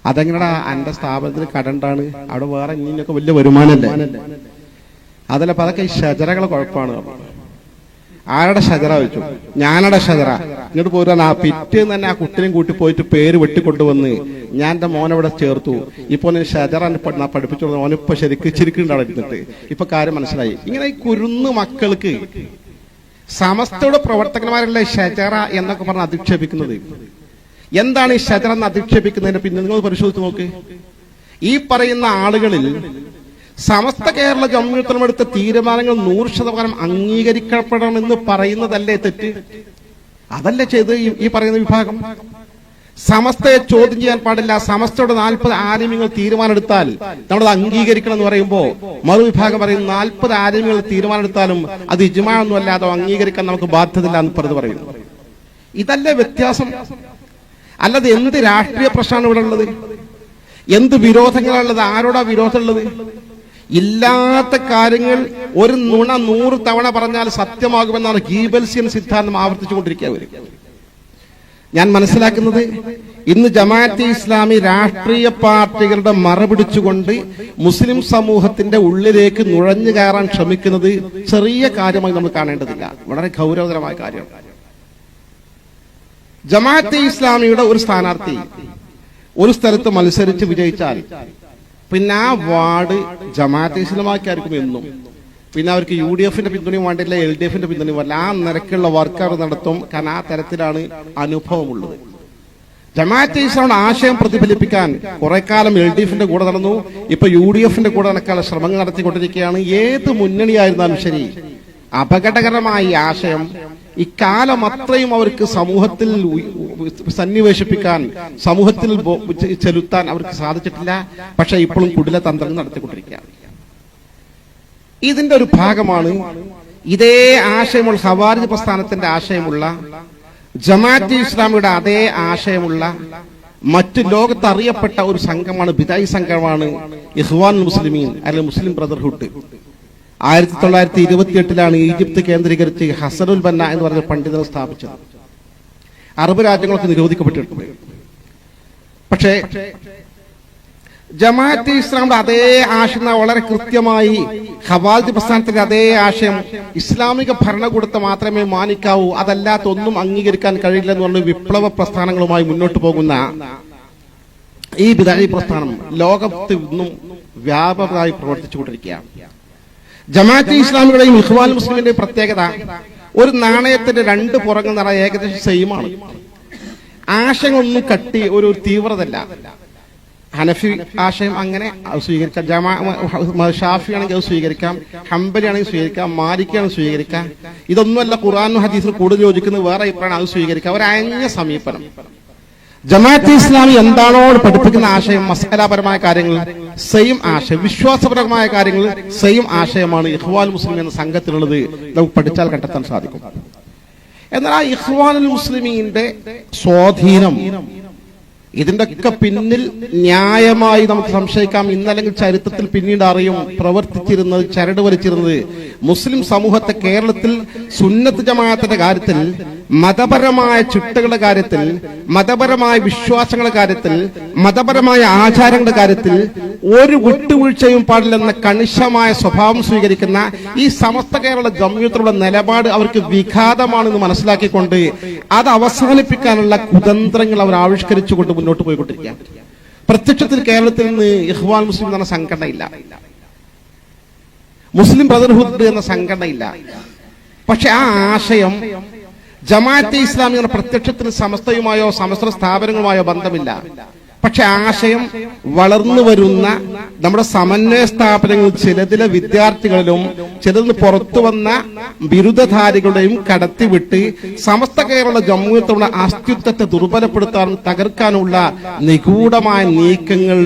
അതെങ്ങനെടാ എന്റെ സ്ഥാപനത്തിന് കടണ്ടാണ്, അവിടെ വേറെ ഇനിയൊക്കെ വലിയ വരുമാനമല്ലേ? അതല്ല, അപ്പൊ അതൊക്കെ ഈ ഷജറകളെ കുഴപ്പമാണ്. ആരുടെ ഷജറ വെച്ചു? ഞാനടെ ഷജറ. ഇങ്ങോട്ട് പോരാ, പിറ്റേന്ന് തന്നെ ആ കുട്ടിനെയും കൂട്ടി പോയിട്ട് പേര് വെട്ടിക്കൊണ്ടുവന്ന് ഞാൻ എന്റെ മോനവിടെ ചേർത്തു. ഇപ്പൊ ഷജറ പഠിപ്പിച്ചു, ഓനിപ്പോ ശരിക്കുണ്ടാവും ഇരുന്നിട്ട്. ഇപ്പൊ കാര്യം മനസ്സിലായി. ഇങ്ങനെ ഈ കുരുന്ന് മക്കൾക്ക് സമസ്തയുടെ പ്രവർത്തകന്മാരല്ല ഷജറ എന്നൊക്കെ പറഞ്ഞ് അധിക്ഷേപിക്കുന്നത്. എന്താണ് ഈ ഷജറ എന്ന് അധിക്ഷേപിക്കുന്നതിന് പിന്നെ നിങ്ങൾ പരിശോധിച്ച് നോക്ക്. ഈ പറയുന്ന ആളുകളിൽ സമസ്ത കേരള ജംഇയ്യത്തുൽ എടുത്ത തീരുമാനങ്ങൾ 100% അംഗീകരിക്കപ്പെടണമെന്ന് പറയുന്നതല്ലേ തെറ്റ്? അതല്ലേ ചെയ്ത് ഈ പറയുന്ന വിഭാഗം. സമസ്തയെ ചോദ്യം ചെയ്യാൻ പാടില്ല, സമസ്തയുടെ 40 ആലിമ്യങ്ങൾ തീരുമാനമെടുത്താൽ നമ്മളത് അംഗീകരിക്കണം എന്ന് പറയുമ്പോൾ മറുവിഭാഗം പറയും 40 ആലിമ്യങ്ങൾ തീരുമാനമെടുത്താലും അത് ഇജ്മാ ഒന്നും അല്ലാതെ അംഗീകരിക്കാൻ നമുക്ക് ബാധ്യതയില്ല എന്ന് പറയുന്നു. ഇതല്ലേ വ്യത്യാസം? അല്ലാതെ എന്ത് രാഷ്ട്രീയ പ്രശ്നമാണ് ഇവിടെ ഉള്ളത്? എന്ത് വിരോധങ്ങളാണുള്ളത്? ആരോടാ വിരോധമുള്ളത്? ഇല്ലാത്ത കാര്യങ്ങൾ ഒരു നുണ 100 തവണ പറഞ്ഞാൽ സത്യമാകുമെന്നാണ് ഗീബൽസിയൻ സിദ്ധാന്തം ആവർത്തിച്ചുകൊണ്ടിരിക്കുക. ഞാൻ മനസ്സിലാക്കുന്നത് ഇന്ന് ജമാഅത്തെ ഇസ്ലാമി രാഷ്ട്രീയ പാർട്ടികളുടെ മറപിടിച്ചുകൊണ്ട് മുസ്ലിം സമൂഹത്തിന്റെ ഉള്ളിലേക്ക് നുഴഞ്ഞു കയറാൻ ശ്രമിക്കുന്നത് ചെറിയ കാര്യമായി നമ്മൾ കാണേണ്ടതില്ല, വളരെ ഗൗരവതരമായ കാര്യം. ജമാഅത്തെ ഇസ്ലാമിയുടെ ഒരു സ്ഥാനാർത്ഥി ഒരു സ്ഥലത്ത് മത്സരിച്ച് വിജയിച്ചാൽ പിന്നെ ആ വാർഡ് ജമാഅത്തെ ഇസ്ലാമാക്കായിരിക്കും എന്നും. പിന്നെ അവർക്ക് UDFന്റെ പിന്തുണയും വേണ്ടില്ല, LDFന്റെ പിന്തുണയും വേണ്ട, ആ നിരക്കുള്ള വർക്കർ നടത്തും. കാരണം ആ തരത്തിലാണ് അനുഭവമുള്ളത്. ജമാഅത്തെ ഇസ്ലാമിന്റെ ആശയം പ്രതിഫലിപ്പിക്കാൻ കുറെ കാലം LDFന്റെ കൂടെ നടന്നു, ഇപ്പൊ UDFന്റെ കൂടെ നടക്കാനുള്ള ശ്രമങ്ങൾ നടത്തിക്കൊണ്ടിരിക്കുകയാണ്. ഏത് മുന്നണിയായിരുന്നാലും ശരി, അപകടകരമായ ഈ ആശയം ഇക്കാലം അത്രയും അവർക്ക് സമൂഹത്തിൽ സന്നിവേശിപ്പിക്കാൻ, സമൂഹത്തിൽ ചെലുത്താൻ അവർക്ക് സാധിച്ചിട്ടില്ല. പക്ഷെ ഇപ്പോഴും കുടില തന്ത്രങ്ങൾ നടത്തിക്കൊണ്ടിരിക്കുകയാണ്. ഇതിന്റെ ഒരു ഭാഗമാണ് ഇതേ ആശയമുള്ള ഖവാരിജ് പ്രസ്ഥാനത്തിന്റെ ആശയമുള്ള ജമാഅത്തെ ഇസ്ലാമിയുടെ അതേ ആശയമുള്ള മറ്റു ലോകത്ത് അറിയപ്പെട്ട ഒരു സംഘമാണ്, ബിദഈ സംഘമാണ് ഇഖ്വാനുൽ മുസ്ലിമീൻ അല്ലെങ്കിൽ മുസ്ലിം ബ്രദർഹുഡ്. 1928 ഈജിപ്ത് കേന്ദ്രീകരിച്ച് ഹസനുൽ ബന്ന എന്ന് പറഞ്ഞ പണ്ഡിതനെ സ്ഥാപിച്ചത്. അറബ് രാജ്യങ്ങളൊക്കെ നിരോധിക്കപ്പെട്ടിട്ടുണ്ട്. പക്ഷേ ജമാഅത്തെ ഇസ്ലാമിന്റെ അതേ ആശയം വളരെ കൃത്യമായി ഖവാരിജ് പ്രസ്ഥാനത്തിന്റെ അതേ ആശയം ഇസ്ലാമിക ഭരണകൂടത്തെ മാത്രമേ മാനിക്കാവൂ, അതല്ലാത്ത ഒന്നും അംഗീകരിക്കാൻ കഴിയില്ല എന്ന് പറഞ്ഞ വിപ്ലവ പ്രസ്ഥാനങ്ങളുമായി മുന്നോട്ട് പോകുന്ന ഈ ബിദഈ പ്രസ്ഥാനം ലോകത്ത് ഇന്നും വ്യാപകമായി പ്രവർത്തിച്ചുകൊണ്ടിരിക്കുകയാണ്. ജമാഅത്തെ ഇസ്ലാമിയുടെയും ഇഖ്വാനുൽ മുസ്ലിമിന്റെയും പ്രത്യേകത ഒരു നാണയത്തിന്റെ 2 പുറങ്ങൾ നിറ ഏകദേശം സെയിമാണ്. ആശയമൊന്നും കട്ടി ഒരു തീവ്രതല്ല. ഹനഫി ആശയം അങ്ങനെ സ്വീകരിക്കാം, ഷാഫി ആണെങ്കിൽ അത് സ്വീകരിക്കാം, ഹംബലി ആണെങ്കിൽ സ്വീകരിക്കാം, മാലിക്കി ആണെങ്കിൽ സ്വീകരിക്കാം. ഇതൊന്നുമല്ല ഖുർആനും ഹദീസിനും കൂടുതൽ യോജിക്കുന്നത്, വേറെ അഭിപ്രായം അത് സ്വീകരിക്കാം. ഒരു അയഞ്ഞ സമീപനം. ജമാഅത്തെ ഇസ്ലാമി എന്താണോ പഠിപ്പിക്കുന്ന ആശയം, മസലപരമായ കാര്യങ്ങൾ സെയിം ആശയം, വിശ്വാസപരമായ കാര്യങ്ങൾ സെയിം ആശയമാണ് ഇഖ്വാനുൽ മുസ്ലിം എന്ന സംഘത്തിനുള്ളത്. നമുക്ക് പഠിച്ചാൽ കണ്ടെത്താൻ സാധിക്കും. എന്നാൽ ആ ഇഖ്വാനുൽ മുസ്ലിമീന്റെ സ്വാധീനം, ഇതിന്റെ ഒക്കെ പിന്നിൽ ന്യായമായി നമുക്ക് സംശയിക്കാം. ഇന്നല്ലെങ്കിൽ ചരിത്രത്തിൽ പിന്നീട് അറിയും പ്രവർത്തിച്ചിരുന്നത്, ചരട് വലിച്ചിരുന്നത് മുസ്ലിം സമൂഹത്തെ കേരളത്തിൽ സുന്നത്ത് ജമാഅത്തിന്റെ കാര്യത്തിൽ, മതപരമായ ചിട്ടകളുടെ കാര്യത്തിൽ, മതപരമായ വിശ്വാസങ്ങളുടെ കാര്യത്തിൽ, മതപരമായ ആചാരങ്ങളുടെ കാര്യത്തിൽ ഒരു വിട്ടുവീഴ്ചയും പാടില്ലെന്ന കണിശമായ സ്വഭാവം സ്വീകരിക്കുന്ന ഈ സമസ്ത കേരള ജംഇയ്യത്തുലുള്ള നിലപാട് അവർക്ക് വിഘാതമാണെന്ന് മനസ്സിലാക്കിക്കൊണ്ട് അത് അവസാനിപ്പിക്കാനുള്ള കുതന്ത്രങ്ങൾ അവർ ആവിഷ്കരിച്ചുകൊണ്ട് മുന്നോട്ട് പോയിക്കൊണ്ടിരിക്കുകയാണ്. പ്രത്യക്ഷത്തിൽ കേരളത്തിൽ നിന്ന് ഇഖ്വാൻ മുസ്ലിം എന്ന സംഘടനയില്ല, മുസ്ലിം ബ്രദർഹുഡ് എന്ന സംഘടനയില്ല. പക്ഷെ ആ ആശയം ജമാഅത്തെ ഇസ്ലാമി എന്ന പ്രത്യക്ഷത്തിന് സമസ്തയുമായോ സമസ്ത സ്ഥാപനങ്ങളുമായോ ബന്ധമില്ല. പക്ഷെ ആശയം വളർന്നു വരുന്ന നമ്മുടെ സമന്വയ സ്ഥാപനങ്ങളിൽ ചിലതിലെ വിദ്യാർത്ഥികളിലും ചിലതിന് പുറത്തു വന്ന ബിരുദധാരികളുടെയും കടത്തിവിട്ട് സമസ്ത കേരള ജംഇയ്യത്തുള്ള അസ്തിത്വത്തെ ദുർബലപ്പെടുത്താനും തകർക്കാനുള്ള നിഗൂഢമായ നീക്കങ്ങൾ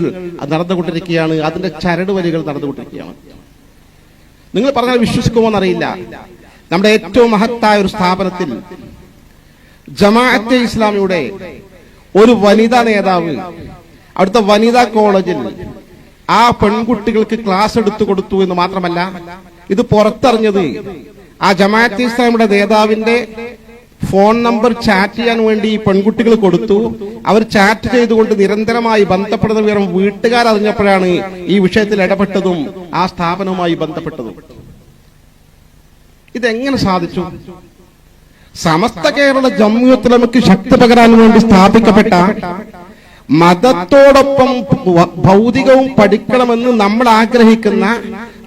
നടന്നുകൊണ്ടിരിക്കുകയാണ്. അതിന്റെ ചരടുവലികൾ നടന്നുകൊണ്ടിരിക്കുകയാണ്. നിങ്ങൾ പറഞ്ഞാൽ വിശ്വസിക്കുമോ എന്നറിയില്ല. നമ്മുടെ ഏറ്റവും മഹത്തായ ഒരു സ്ഥാപനത്തിൽ ജമാഅത്തെ ഇസ്ലാമിയുടെ ഒരു വനിതാ നേതാവ് അവിടുത്തെ വനിതാ കോളേജിൽ ആ പെൺകുട്ടികൾക്ക് ക്ലാസ് എടുത്തു കൊടുത്തു എന്ന് മാത്രമല്ല, ഇത് പുറത്തറിഞ്ഞത് ആ ജമാഅത്തെ ഇസ്ലാമിയുടെ നേതാവിന്റെ ഫോൺ നമ്പർ ചാറ്റ് ചെയ്യാൻ വേണ്ടി ഈ പെൺകുട്ടികൾ കൊടുത്തു. അവർ ചാറ്റ് ചെയ്തുകൊണ്ട് നിരന്തരമായി ബന്ധപ്പെടുന്ന വിവരം വീട്ടുകാരറിഞ്ഞപ്പോഴാണ് ഈ വിഷയത്തിൽ ഇടപെട്ടതും ആ സ്ഥാപനവുമായി ബന്ധപ്പെട്ടതും. ഇതെങ്ങനെ സാധിച്ചു? സമസ്ത കേരള ജംഇയ്യത്തുൽ ഉലമയ്ക്ക് ശക്തി പകരാൻ വേണ്ടി സ്ഥാപിക്കപ്പെട്ട, മതത്തോടൊപ്പം ഭൗതികവും പഠിക്കണമെന്ന് നമ്മൾ ആഗ്രഹിക്കുന്ന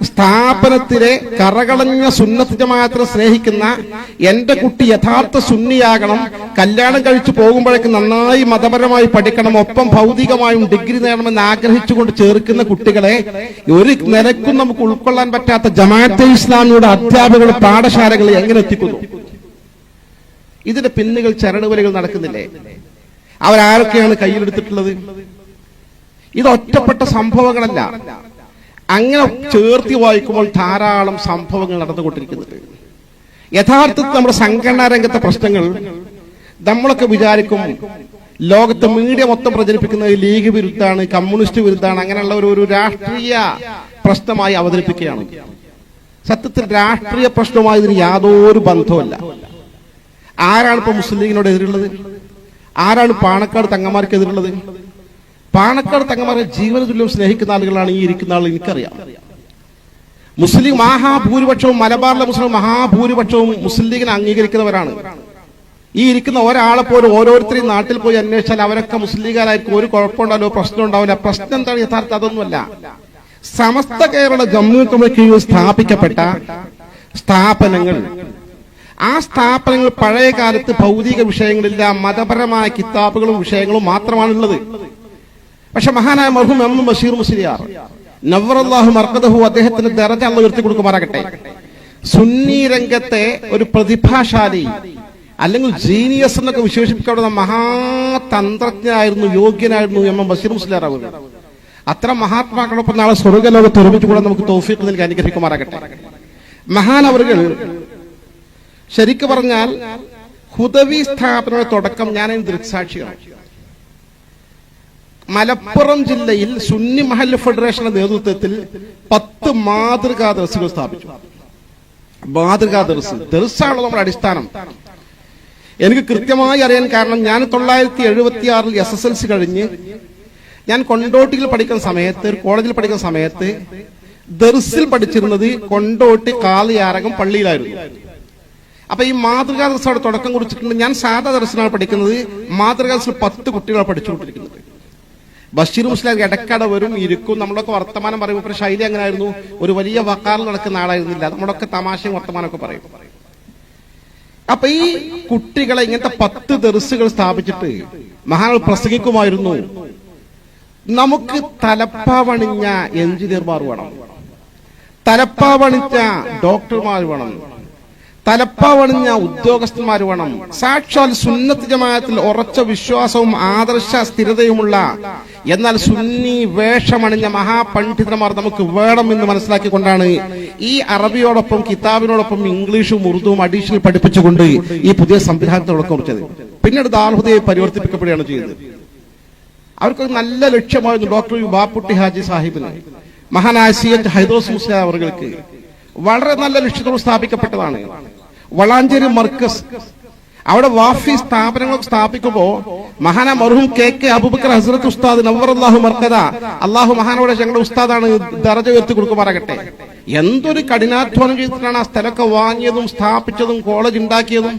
സ്ഥാപനത്തിലെ കറകളഞ്ഞ സുന്നത്ത് ജമാഅത്തിനെ സ്നേഹിക്കുന്ന, എന്റെ കുട്ടി യഥാർത്ഥ സുന്നിയാകണം, കല്യാണം കഴിച്ചു പോകുമ്പോഴേക്ക് നന്നായി മതപരമായി പഠിക്കണം, ഒപ്പം ഭൗതികമായും ഡിഗ്രി നേടണമെന്ന് ആഗ്രഹിച്ചുകൊണ്ട് ചേർക്കുന്ന കുട്ടികളെ ഒരു നിലക്കും നമുക്ക് ഉൾക്കൊള്ളാൻ പറ്റാത്ത ജമാഅത്തെ ഇസ്ലാമിയുടെ അധ്യാപകർ പാഠശാലകളിൽ എങ്ങനെ എത്തിക്കുന്നു? ഇതിന്റെ പിന്നുകൾ ചരടുവലികൾ നടക്കുന്നില്ലേ? അവരാരൊക്കെയാണ് കയ്യിലെടുത്തിട്ടുള്ളത്? ഇത് ഒറ്റപ്പെട്ട സംഭവങ്ങളല്ല. അങ്ങനെ ചേർത്തി വായിക്കുമ്പോൾ ധാരാളം സംഭവങ്ങൾ നടന്നുകൊണ്ടിരിക്കുന്നുണ്ട്. യഥാർത്ഥത്തിൽ നമ്മുടെ സംഘടനാ രംഗത്തെ പ്രശ്നങ്ങൾ നമ്മളൊക്കെ വിചാരിക്കും ലോകത്തെ മീഡിയ മൊത്തം പ്രചരിപ്പിക്കുന്നത് ലീഗ് വിരുദ്ധാണ്, കമ്മ്യൂണിസ്റ്റ് വിരുദ്ധാണ്, അങ്ങനെയുള്ള ഒരു രാഷ്ട്രീയ പ്രശ്നമായി അവതരിപ്പിക്കുകയാണ്. സത്യത്തിൽ രാഷ്ട്രീയ പ്രശ്നവുമായി ഇതിന് യാതൊരു ബന്ധവുമല്ല. ആരാണ് ഇപ്പൊ മുസ്ലിം ലീഗിനോട് എതിരുള്ളത്? ആരാണ് പാണക്കാട് തങ്ങന്മാർക്ക് എതിരുള്ളത്? പാണക്കാട് തങ്ങന്മാരെ ജീവന തുല്യം സ്നേഹിക്കുന്ന ആളുകളാണ് ഈ ഇരിക്കുന്ന ആൾ. എനിക്കറിയാം. മുസ്ലിം മഹാഭൂരിപക്ഷവും, മലബാറിലെ മുസ്ലിം മഹാഭൂരിപക്ഷവും മുസ്ലിം ലീഗിനെ അംഗീകരിക്കുന്നവരാണ്. ഈ ഇരിക്കുന്ന ഒരാളെ പോലും ഓരോരുത്തരെയും നാട്ടിൽ പോയി അന്വേഷിച്ചാൽ അവരൊക്കെ മുസ്ലിം ലീഗുകാരായിരിക്കും. ഒരു കുഴപ്പമുണ്ടാവില്ല, പ്രശ്നം ഉണ്ടാവില്ല. പ്രശ്നം എന്താണ് യഥാർത്ഥം? അതൊന്നുമല്ല. സമസ്ത കേരള ജംഇയ്യത്തുൽ ഉലമയ്ക്ക് സ്ഥാപിക്കപ്പെട്ട സ്ഥാപനങ്ങൾ, ആ സ്ഥാപനങ്ങൾ പഴയ കാലത്ത് ഭൗതിക വിഷയങ്ങളില്ല, മതപരമായ കിതാബുകളും വിഷയങ്ങളും മാത്രമാണുള്ളത്. പക്ഷെ മഹാനായ മർഹൂം എം ബഷീർ മുസ്ലിയാർ നവ്വറല്ലാഹു മർഖദഹു, അദ്ദേഹത്തിന് ദറജ അല്ലാഹു ഉയർത്തി കൊടുക്കുമാറാകട്ടെ, സുന്നി രംഗത്തെ ഒരു പ്രതിഭാശാലി അല്ലെങ്കിൽ ജീനിയസ് എന്നൊക്കെ വിശേഷിപ്പിക്കാവുന്ന മഹാതന്ത്രജ്ഞനായിരുന്നു, യോഗ്യനായിരുന്നു എം ബഷീർ മുസ്ലിയാർ അവർ. അത്തരം മഹാത്മാക്കളൊപ്പം നാളെ സ്വർഗ്ഗലോകത്ത് ഒരുമിച്ച് കൂടെ നമുക്ക് തൗഫീഖ് നൽകി അനുഗ്രഹിക്കുമാറാകട്ടെ. മഹാനവറുകൾ ശരിക്കു പറഞ്ഞാൽ ഹുദവി സ്ഥാപനയുടെ തുടക്കം ഞാനതിന് ദൃക്സാക്ഷിയാണ്. മലപ്പുറം ജില്ലയിൽ സുന്നി മഹല്ല് ഫെഡറേഷന്റെ നേതൃത്വത്തിൽ 10 മാതൃകാ ദർസുകൾ സ്ഥാപിച്ചു. മാതൃകാ ദർസാണല്ലോ നമ്മുടെ അടിസ്ഥാനം. എനിക്ക് കൃത്യമായി അറിയാൻ കാരണം, ഞാൻ 1976 SSLC കഴിഞ്ഞ് ഞാൻ കൊണ്ടോട്ടിയിൽ പഠിക്കുന്ന സമയത്ത്, ഒരു കോളേജിൽ പഠിക്കുന്ന സമയത്ത് ദർസിൽ പഠിച്ചിരുന്നത് കൊണ്ടോട്ടി കാളിയാരകം പള്ളിയിലായിരുന്നു. അപ്പൊ ഈ മാതൃകാ ദർസ് അവിടെ തുടക്കം കുറിച്ചിട്ടുണ്ട്. ഞാൻ സാധാ ദർസിനാണ് പഠിക്കുന്നത്. മാതൃകാ ദർസിൽ 10 കുട്ടികളെ പഠിച്ചുകൊണ്ടിരിക്കുന്നത്. ബഷീർ മുസ്ലിയാർ ഇടക്കട വരും, ഇരിക്കും. നമ്മളൊക്കെ വർത്തമാനം പറയും. ഇപ്പൊ ശൈലി അങ്ങനെ ആയിരുന്നു. ഒരു വലിയ വക്കാറിൽ നടക്കുന്ന ആളായിരുന്നില്ല. നമ്മളൊക്കെ തമാശയും വർത്തമാനമൊക്കെ പറയും. അപ്പൊ ഈ കുട്ടികളെ ഇങ്ങനത്തെ 10 ദർസുകൾ സ്ഥാപിച്ചിട്ട് മഹാനാൾ പ്രസംഗിക്കുമായിരുന്നു. നമുക്ക് തലപ്പാവണിഞ്ഞ എഞ്ചിനീയർമാർ വേണം, തലപ്പാവണിഞ്ഞ ഡോക്ടർമാർ വേണം, തലപ്പാവണിഞ്ഞ ഉദ്യോഗസ്ഥന്മാർ വേണം. സാക്ഷാൽ സുന്നത്ത് ജമാഅത്തിൽ ഉറച്ച വിശ്വാസവും ആദർശ സ്ഥിരതയുമുള്ള, എന്നാൽ സുന്നി വേഷമണിഞ്ഞ മഹാപണ്ഡിതന്മാർ നമുക്ക് വേണമെന്ന് മനസ്സിലാക്കിക്കൊണ്ടാണ് ഈ അറബിയോടൊപ്പം കിതാബിനോടൊപ്പം ഇംഗ്ലീഷും ഉറുദുവും അഡീഷണൽ പഠിപ്പിച്ചുകൊണ്ട് ഈ പുതിയ സംവിധാനത്തോടൊപ്പം കുറിച്ചത്. പിന്നീട് ദാർഹുദയെ പരിവർത്തിപ്പിക്കപ്പെടുകയാണ് ചെയ്തത്. അവർക്കൊരു നല്ല ലക്ഷ്യമായിരുന്നു. ഡോക്ടർ ബാപ്പുട്ടി ഹാജി സാഹിബിന്, മഹാനായ CH ഹൈദ്രോസ് മുസ്ലിയാർ അവർക്ക് വളരെ നല്ല ലക്ഷ്യത്തോട് സ്ഥാപിക്കപ്പെട്ടതാണ്. വളാഞ്ചേരി മർക്കസ്, അവിടെ വാഫി സ്ഥാപനങ്ങൾ സ്ഥാപിക്കുമ്പോ മഹാന മർഹൂം KK അബൂബക്കർ ഹസ്രത്ത് ഉസ്താദ് നവ്വറല്ലാഹു മർഖദ, അള്ളാഹു മഹാനോടെ ഞങ്ങളുടെ ഉസ്താദാണ്, ദറജ ഉയർത്തി കൊടുക്കുമാറാകട്ടെ, എന്തൊരു കഠിനാധ്വാനം ചെയ്തിട്ടാണ് ആ സ്ഥലമൊക്കെ വാങ്ങിയതും സ്ഥാപിച്ചതും കോളേജ് ഉണ്ടാക്കിയതും.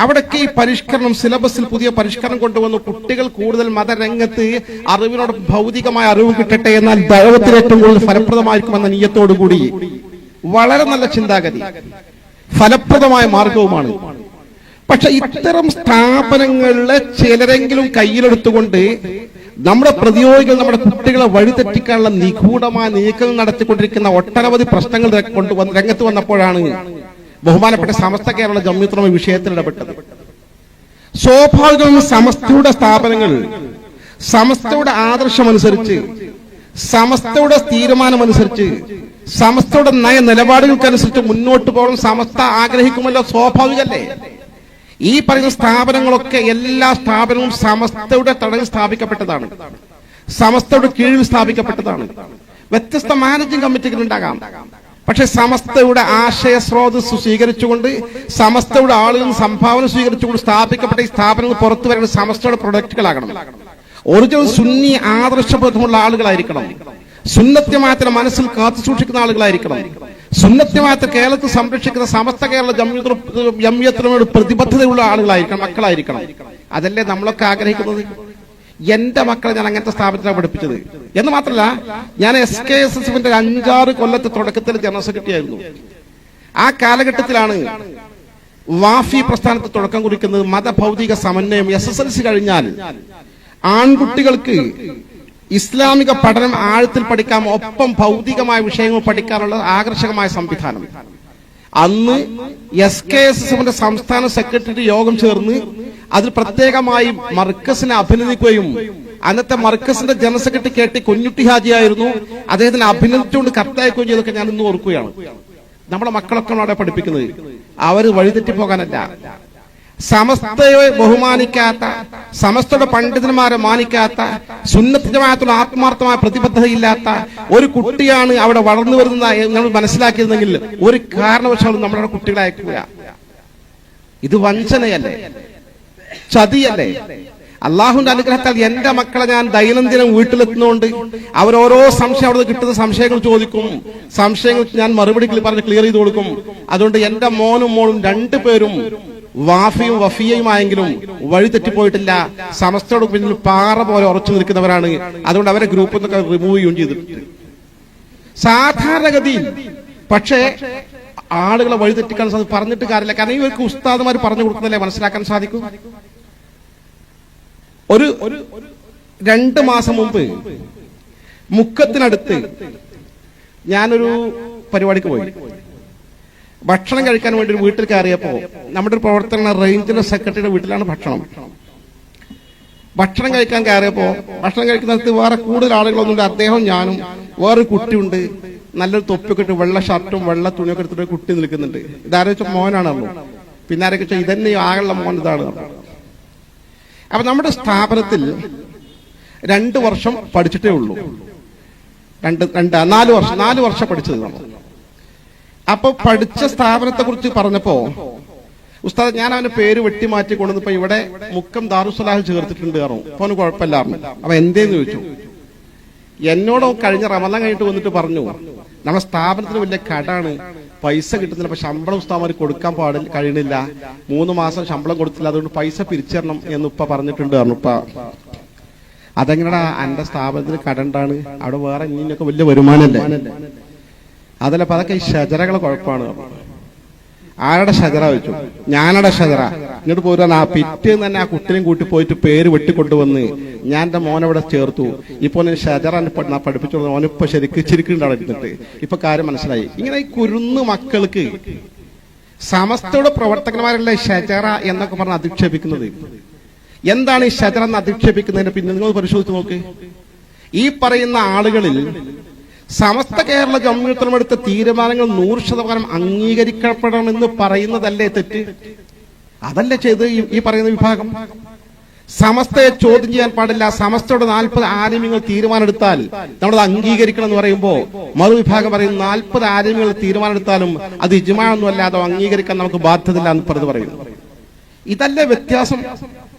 അവിടൊക്കെ ഈ പരിഷ്കരണം, സിലബസിൽ പുതിയ പരിഷ്കരണം കൊണ്ടുവന്നു. കുട്ടികൾ കൂടുതൽ മതരംഗത്ത് അറിവിനോട് ഭൗതികമായ അറിവ് കിട്ടട്ടെ, എന്നാൽ ദൈവത്തിന് ഏറ്റവും കൂടുതൽ ഫലപ്രദമായിരിക്കുമെന്ന നിയ്യത്തോടുകൂടി വളരെ നല്ല ചിന്താഗതി, ഫലപ്രദമായ മാർഗവുമാണ്. പക്ഷെ ഇത്തരം സ്ഥാപനങ്ങളിലെ ചിലരെങ്കിലും കയ്യിലെടുത്തുകൊണ്ട് നമ്മുടെ പ്രതിയോഗികൾ നമ്മുടെ കുട്ടികളെ വഴിതെറ്റിക്കാനുള്ള നിഗൂഢമായ നീക്കങ്ങൾ നടത്തിക്കൊണ്ടിരിക്കുന്ന ഒട്ടനവധി പ്രശ്നങ്ങൾ രംഗത്ത് വന്നപ്പോഴാണ് ബഹുമാനപ്പെട്ട സമസ്ത കേരള ജംഇയ്യത്തുൽ ഉലമ വിഷയത്തിൽ ഇടപെട്ടത്. സ്വാഭാവികവും സമസ്തയുടെ സ്ഥാപനങ്ങൾ സമസ്തയുടെ ആദർശമനുസരിച്ച്, സമസ്തയുടെ തീരുമാനമനുസരിച്ച്, സമസ്തയുടെ നയ നിലപാടുകൾക്കനുസരിച്ച് മുന്നോട്ട് പോകാൻ സമസ്ത ആഗ്രഹിക്കുമല്ലോ, സ്വാഭാവികല്ലേ. ഈ പറയുന്ന സ്ഥാപനങ്ങളൊക്കെ, എല്ലാ സ്ഥാപനവും സമസ്തയുടെ തടവിൽ സ്ഥാപിക്കപ്പെട്ടതാണ്, സമസ്തയുടെ കീഴിൽ സ്ഥാപിക്കപ്പെട്ടതാണ്. വ്യത്യസ്ത മാനേജിംഗ് കമ്മിറ്റികൾ ഉണ്ടാകാം, പക്ഷെ സമസ്തയുടെ ആശയ സ്രോതസ് സ്വീകരിച്ചുകൊണ്ട് സമസ്തയുടെ ആളുകൾ സംഭാവന സ്വീകരിച്ചുകൊണ്ട് സ്ഥാപിക്കപ്പെട്ട ഈ സ്ഥാപനങ്ങൾ പുറത്തു വരുന്ന സമസ്തയുടെ പ്രൊഡക്റ്റുകളാകണം. ഒറിജിനൽ സുന്നി ആദർശബോധമുള്ള ആളുകളായിരിക്കണം. സുന്നത്യമായത്തിന്റെ മനസ്സിൽ കാത്തു സൂക്ഷിക്കുന്ന ആളുകളായിരിക്കണം. സുന്നത്യമായത്തെ കേരളത്തിൽ സംരക്ഷിക്കുന്ന സമസ്ത കേരള ജംഇയ്യത്തിനോട് പ്രതിബദ്ധതയുള്ള ആളുകളായിരിക്കണം, മക്കളായിരിക്കണം. അതല്ലേ നമ്മളൊക്കെ ആഗ്രഹിക്കുന്നത്. എന്റെ മക്കളെ ഞാൻ അങ്ങനത്തെ സ്ഥാപനത്തിലാണ് പഠിപ്പിച്ചത് എന്ന് മാത്രമല്ല, ഞാൻ SKSSFന്റെ 5-6 കൊല്ലത്തെ തുടക്കത്തിൽ ജനറൽ സെക്രട്ടറി ആയിരുന്നു. ആ കാലഘട്ടത്തിലാണ് വാഫി പ്രസ്ഥാനത്ത് തുടക്കം കുറിക്കുന്നത്. മതഭൗതിക സമന്വയം. SSLC കഴിഞ്ഞാൽ ആൺകുട്ടികൾക്ക് ഇസ്ലാമിക പഠനം ആഴത്തിൽ പഠിക്കാം, ഒപ്പം ഭൗതികമായ വിഷയങ്ങൾ പഠിക്കാനുള്ള ആകർഷകമായ സംവിധാനം. അന്ന് SKSSFന്റെ സംസ്ഥാന സെക്രട്ടറി യോഗം ചേർന്ന് അതിൽ പ്രത്യേകമായി മർക്കസിനെ അഭിനന്ദിക്കുകയും അന്നത്തെ മർക്കസിന്റെ ജനറൽ സെക്രട്ടറി KT കുഞ്ഞുട്ടി ഹാജിയായിരുന്നു. അദ്ദേഹത്തിന് അഭിനന്ദിച്ചുകൊണ്ട് കത്തയക്കുകയും ചെയ്തൊക്കെ ഞാൻ ഇന്ന് ഓർക്കുകയാണ്. നമ്മുടെ മക്കളൊക്കെ അവിടെ പഠിപ്പിക്കുന്നത് അവർ വഴിതെറ്റിപ്പോകാനല്ല. സമസ്തയെ ബഹുമാനിക്കാത്ത, സമസ്തയുടെ പണ്ഡിതന്മാരെ മാനിക്കാത്ത, സുന്നത്ത് ജമാഅത്തുള്ള ആത്മാർത്ഥമായ പ്രതിബദ്ധതയില്ലാത്ത ഒരു കുട്ടിയാണ് അവിടെ വളർന്നു വരുന്ന നമ്മൾ മനസ്സിലാക്കിയിരുന്നെങ്കിൽ ഒരു കാരണവശാലും നമ്മുടെ കുട്ടികളെ അയക്കുക. ഇത് വഞ്ചനയല്ലേ, ചതിയല്ലേ? അള്ളാഹുവിന്റെ അനുഗ്രഹത്താൽ എന്റെ മക്കളെ ഞാൻ ദൈനംദിനം വീട്ടിലെത്തുന്നതുകൊണ്ട് അവരോരോ സംശയം അവിടെ കിട്ടുന്ന സംശയങ്ങൾ ചോദിക്കും. സംശയങ്ങൾ ഞാൻ മറുപടി പറഞ്ഞ് ക്ലിയർ ചെയ്ത് കൊടുക്കും. അതുകൊണ്ട് എന്റെ മോനും മോളും 2 പേരും വാഫിയും വഫിയയുമായെങ്കിലും വഴി തെറ്റിപ്പോയിട്ടില്ല. സമസ്തയോട് പിന്നിൽ പാറ പോലെ ഉറച്ചു നിൽക്കുന്നവരാണ്. അതുകൊണ്ട് അവരെ ഗ്രൂപ്പിൽ നിന്നൊക്കെ റിമൂവ് ചെയ്യുകയും ചെയ്തിട്ടുണ്ട് സാധാരണഗതിയിൽ. പക്ഷേ ആളുകളെ വഴി തെറ്റിക്കാൻ പറഞ്ഞിട്ട് കാര്യമില്ല. കാരണം ഇവർക്ക് ഉസ്താദുമാർ പറഞ്ഞു കൊടുക്കുന്നതല്ലേ മനസ്സിലാക്കാൻ സാധിക്കും. ഒരു 2 മാസം മുമ്പ് മുക്കത്തിനടുത്ത് ഞാനൊരു പരിപാടിക്ക് പോയി. ഭക്ഷണം കഴിക്കാൻ വേണ്ടി ഒരു വീട്ടിൽ കയറിയപ്പോ നമ്മുടെ ഒരു പ്രവർത്തന റേഞ്ചിലെ സെക്രട്ടറിയുടെ വീട്ടിലാണ് ഭക്ഷണം കഴിക്കാൻ കയറിയപ്പോ ഭക്ഷണം കഴിക്കുന്നിടത്ത് വേറെ കൂടുതൽ ആളുകളൊന്നുമില്ല. അദ്ദേഹം, ഞാനും വേറൊരു കുട്ടിയുണ്ട്. നല്ലൊരു തൊപ്പിയൊക്കെ ഇട്ട് വെള്ള ഷർട്ടും വെള്ള തുണിയൊക്കെ എടുത്തിട്ട് കുട്ടി നിൽക്കുന്നുണ്ട്. ഇതാരോ മോനാണല്ലോ. പിന്നെ ആരൊക്കെ വെച്ചാൽ ഇതന്നെ ആകെയുള്ള മോൻ ഇതാണ്. അപ്പൊ നമ്മുടെ സ്ഥാപനത്തിൽ 2 വർഷം പഠിച്ചിട്ടേ ഉള്ളൂ. 4 വർഷം പഠിച്ചത് നമ്മൾ. അപ്പൊ പഠിച്ച സ്ഥാപനത്തെ കുറിച്ച് പറഞ്ഞപ്പോ ഉസ്താദ് ഞാൻ അവന്റെ പേര് വെട്ടിമാറ്റി കൊണ്ടുവന്നപ്പോ ഇവിടെ മുക്കം ദാറുസ്സലാഹിൽ ചേർത്തിട്ടുണ്ട് പറഞ്ഞു. അപ്പൊ അവന് കുഴപ്പമില്ലായിരുന്നു. അപ്പൊ എന്തേന്ന് ചോദിച്ചു. എന്നോട് കഴിഞ്ഞ റമദാൻ കഴിഞ്ഞിട്ട് വന്നിട്ട് പറഞ്ഞു, നമ്മുടെ സ്ഥാപനത്തിന് വലിയ കടാണ്, പൈസ കിട്ടുന്നില്ല. അപ്പൊ ശമ്പളം ഉസ്താദ്മാർ കൊടുക്കാൻ കഴിയണില്ല, 3 മാസം ശമ്പളം കൊടുത്തില്ല, അതുകൊണ്ട് പൈസ പിരിച്ചു തരണം എന്ന് ഉപ്പ പറഞ്ഞിട്ടുണ്ട് പറഞ്ഞു. ഉപ്പ അതെങ്ങനെടാ, എന്റെ സ്ഥാപനത്തിന് കടണ്ടാണ്, അവിടെ വേറെ ഇങ്ങനെയൊക്കെ വലിയ വരുമാനല്ലേ? അതല്ല, അപ്പൊ അതൊക്കെ ഈ ഷജറകളെ കുഴപ്പമാണ്. ആരുടെ ഷജറ വെച്ചു? ഞാനടെ ഷജറ. ഇങ്ങോട്ട് പോരാ. പിറ്റേന്ന് തന്നെ ആ കുട്ടിനെയും കൂട്ടി പോയിട്ട് പേര് വെട്ടിക്കൊണ്ടുവന്ന് ഞാൻ എന്റെ മോനവിടെ ചേർത്തു. ഇപ്പൊ ഷജറ പഠിപ്പിച്ചോളൂ. മോനിപ്പോ ചിരിക്കുന്നുണ്ടാവും ഇരുന്നിട്ട്. ഇപ്പൊ കാര്യം മനസ്സിലായി. ഇങ്ങനെ ഈ കുരുന്ന് മക്കൾക്ക് സമസ്തയുടെ പ്രവർത്തകന്മാരല്ല ഷജറ എന്നൊക്കെ പറഞ്ഞ് അധിക്ഷേപിക്കുന്നത്. എന്താണ് ഈ ഷജറ എന്ന് അധിക്ഷേപിക്കുന്നതിന് പിന്നെ നിങ്ങൾ പരിശോധിച്ച് നോക്ക്. ഈ പറയുന്ന ആളുകളിൽ സമസ്ത കേരള ജംഇയ്യത്തുൽ എടുത്ത തീരുമാനങ്ങൾ 100% അംഗീകരിക്കപ്പെടണമെന്ന് പറയുന്നതല്ലേ തെറ്റ്? അതല്ലേ ചെയ്ത് ഈ പറയുന്ന വിഭാഗം. സമസ്തയെ ചോദ്യം ചെയ്യാൻ പാടില്ല, സമസ്തയുടെ 40 ആലിമ്യങ്ങൾ തീരുമാനമെടുത്താൽ നമ്മളത് അംഗീകരിക്കണം എന്ന് പറയുമ്പോൾ മറുവിഭാഗം പറയും 40 ആലിമ്യങ്ങൾ തീരുമാനമെടുത്താലും അത് ഇജ്മാഅൊന്നും അല്ലാതെ അംഗീകരിക്കാൻ നമുക്ക് ബാധ്യതയില്ല എന്ന് പറയുന്നു. ഇതല്ലേ വ്യത്യാസം?